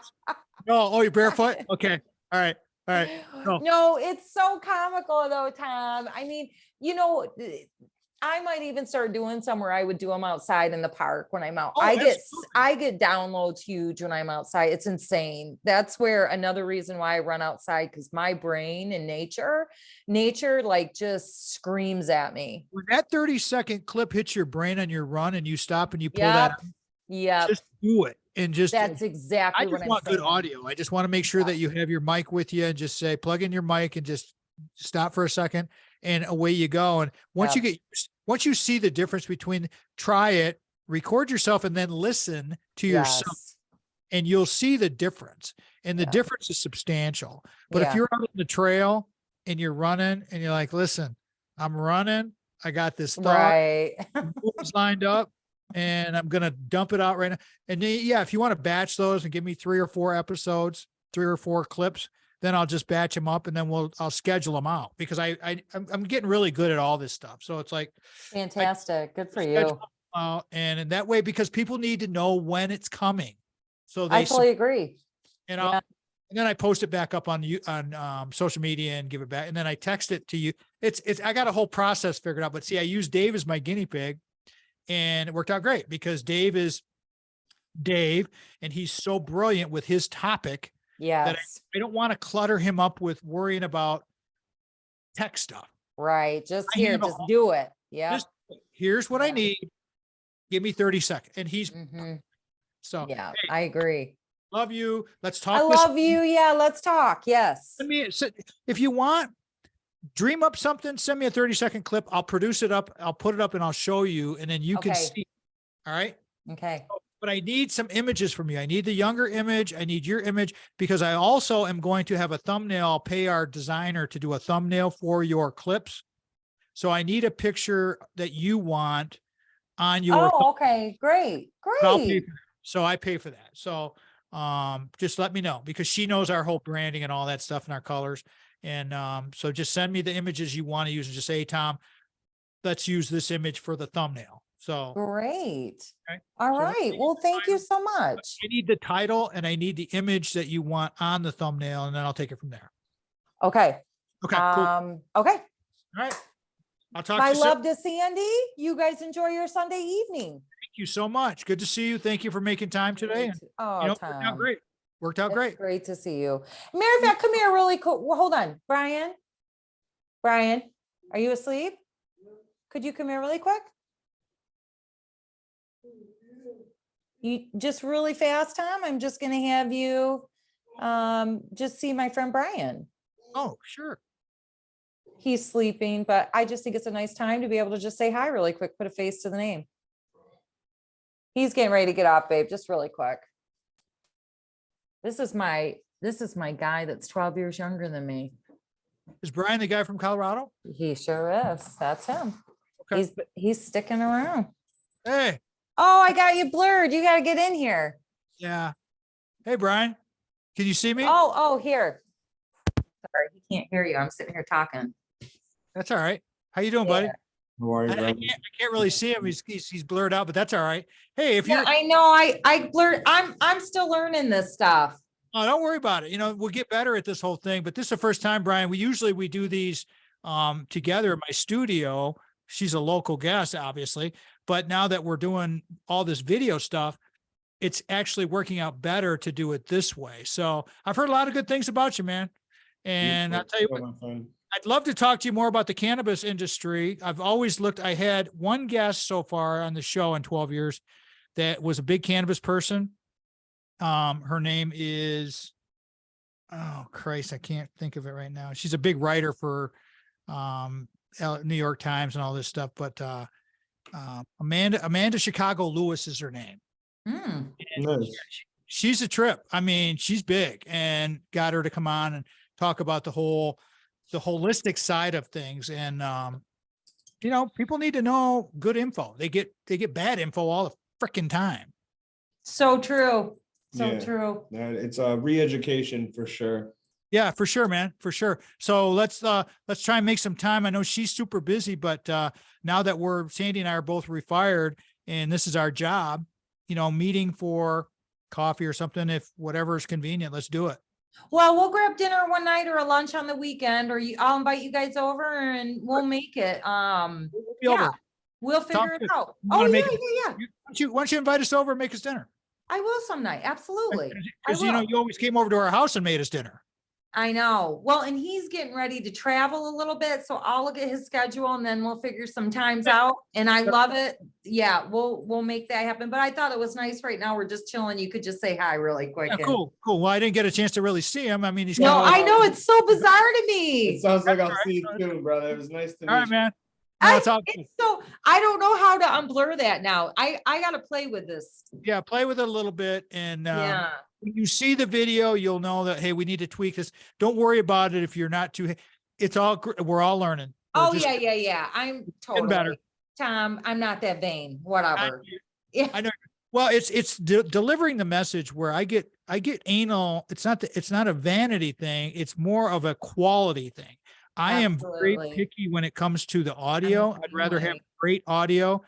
No, oh, you're barefoot? Okay. All right. All right. No. No, it's so comical though, Tom. I mean, I might even start doing some where I would do them outside in the park when I'm out. Oh, I absolutely. get downloads huge when I'm outside. It's insane. That's where another reason why I run outside, because my brain and nature like just screams at me. When that 30-second clip hits your brain on your run and you stop and you pull that out, Yeah. just do it. And just, That's exactly I what just I'm want good saying. audio. I just want to make sure Yeah. that you have your mic with you and just say, plug in your mic and just stop for a second and away you go. And once once you see the difference between, try it, record yourself and then listen to yourself, Yes. and you'll see the difference. And the Yeah. difference is substantial. But if Yeah. you're out on the trail and you're running and you're like, listen, I'm running, I got this thought, Right. moves lined up, and I'm going to dump it out right now. And then, yeah, if you want to batch those and give me 3 or 4 episodes, 3 or 4 clips, then I'll just batch them up and then I'll schedule them out, because I'm getting really good at all this stuff. So it's like, Fantastic. Good for schedule you. them out, and in that way, because people need to know when it's coming. So I they, fully agree. and yeah. And then I post it back up on social media and give it back. And then I text it to you. I got a whole process figured out, but see, I use Dave as my guinea pig, and it worked out great because Dave is Dave and he's so brilliant with his topic that Yes. I don't want to clutter him up with worrying about tech stuff. Right. Just I here, handle just all- do it. Yeah. Just here's what I Yeah. need. Give me 30 seconds. And he's so Yeah, hey, I agree. love you. Let's talk. I love you. Yeah, let's talk. Yes. Send me, if you want, dream up something, send me a 30-second clip. I'll produce it up. I'll put it up and I'll show you. And then you can Okay. see. All right. Okay. But I need some images from you. I need the younger image. I need your image because I also am going to have a thumbnail. I'll pay our designer to do a thumbnail for your clips. So I need a picture that you want on your. Oh, okay. Great. I'll pay Great. for that. So I pay for that. So just let me know because she knows our whole branding and all that stuff and our colors. And so just send me the images you want to use and just say, hey, Tom, let's use this image for the thumbnail. So Great. Okay. All So let's right. see Well, the thank you title. so much. I need the title and I need the image that you want on the thumbnail, and then I'll take it from there. Okay. Okay, cool. Okay. All right. I'll talk My to you soon. love to Sandy. You guys enjoy your Sunday evening. Thank you so much. Good to see you. Thank you for making time today. And, Oh, worked Tom. out great. Worked out It's great. great to see you. Matter of fact, come here really quick. Well, hold on. Brian, are you asleep? Could you come here really quick? You just really fast, Tom. I'm just going to have you just see my friend Brian. Oh, sure. He's sleeping, but I just think it's a nice time to be able to just say hi really quick, put a face to the name. He's getting ready to get off, babe, just really quick. This is my guy that's 12 years younger than me. Is Brian the guy from Colorado? He sure is. That's him. Okay. He's sticking around. Hey. Oh, I got you blurred. You got to get in here. Yeah. Hey, Brian. Can you see me? Oh, here. Sorry, he can't hear you. I'm sitting here talking. That's all right. How you doing, buddy? Yeah. How are you, I brother? can't really see him. He's blurred out, but that's all right. Hey, if Yeah, you're, I know. I blurred. I'm still learning this stuff. oh, don't worry about it. You know, we'll get better at this whole thing, but this is the first time, Brian. We do these together in my studio. She's a local guest, obviously, but now that we're doing all this video stuff, it's actually working out better to do it this way. So I've heard a lot of good things about you, man. And I'll tell you what, my friend. I'd love to talk to you more about the cannabis industry. I've always looked, I had one guest so far on the show in 12 years that was a big cannabis person. Her name is, oh Christ, I can't think of it right now. She's a big writer for New York Times and all this stuff, but Amanda Chicago Lewis is her name. Hmm. Nice. She's a trip. I mean, she's big, and got her to come on and talk about the holistic side of things. And, you know, people need to know good info. They get bad info all the freaking time. So true. So Yeah. true. It's a re-education for sure. Yeah, for sure, man, for sure. So let's try and make some time. I know she's super busy, but now that Sandy and I are both refired and this is our job, you know, meeting for coffee or something, if whatever is convenient, let's do it. Well, we'll grab dinner one night or a lunch on the weekend, or I'll invite you guys over and we'll make it. We'll be Yeah. over. We'll figure Sounds it good. out. You Oh, wanna yeah, make it- yeah. Why don't you invite us over and make us dinner? I will some night. Absolutely. Because, you know, will. you always came over to our house and made us dinner. I know. Well, and he's getting ready to travel a little bit, so I'll look at his schedule and then we'll figure some times out. And I love it. Yeah, we'll make that happen. But I thought it was nice right now. We're just chilling. You could just say hi really quick. Yeah, and- cool. Well, I didn't get a chance to really see him. I mean, he's No, kinda I like- know. It's so bizarre to It me. sounds like I'll Alright. see you soon, brother. It was nice to all right, meet you. man. No, it's all good. It's so, I don't know how to unblur that now. I got to play with this. Yeah, play with it a little bit. And Yeah. when you see the video, you'll know that, hey, we need to tweak this. Don't worry about it if you're not too, we're all learning. We're Oh, just yeah. I'm getting better. totally, Tom, I'm not that vain, I whatever. Yeah. I know. Well, it's delivering the message where I get anal. It's not a vanity thing. It's more of a quality thing. I am very Absolutely. picky when it comes to the audio. I'd rather have way. great audio,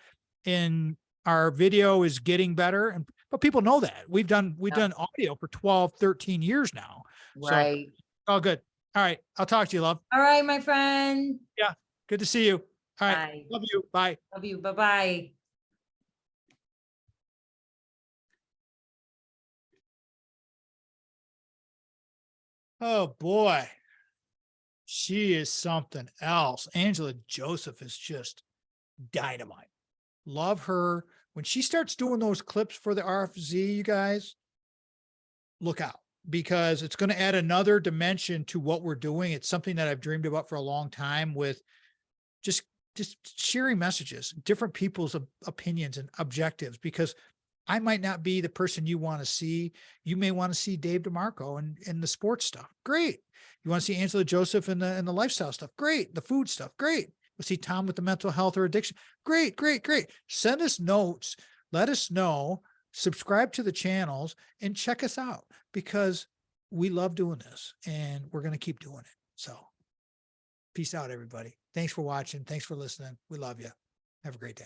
and our video is getting better. And but people know that we've done audio for 12, 13 years now. So, Right. oh, good. All right. I'll talk to you, love. All right, my friend. Good to see you. All right. Bye. Love you. Bye. Love you. Bye-bye. Oh boy. She is something else. Angela Joseph is just dynamite. Love her. When she starts doing those clips for the RFZ, you guys, look out, because it's going to add another dimension to what we're doing. It's something that I've dreamed about for a long time, with just sharing messages, different people's opinions and objectives, because I might not be the person you want to see. You may want to see Dave DeMarco and the sports stuff. Great. You want to see Angela Joseph and the lifestyle stuff. Great. The food stuff. Great. We'll see Tom with the mental health or addiction. Great, great, great. Send us notes. Let us know. Subscribe to the channels and check us out, because we love doing this and we're going to keep doing it. So peace out, everybody. Thanks for watching. Thanks for listening. We love you. Have a great day.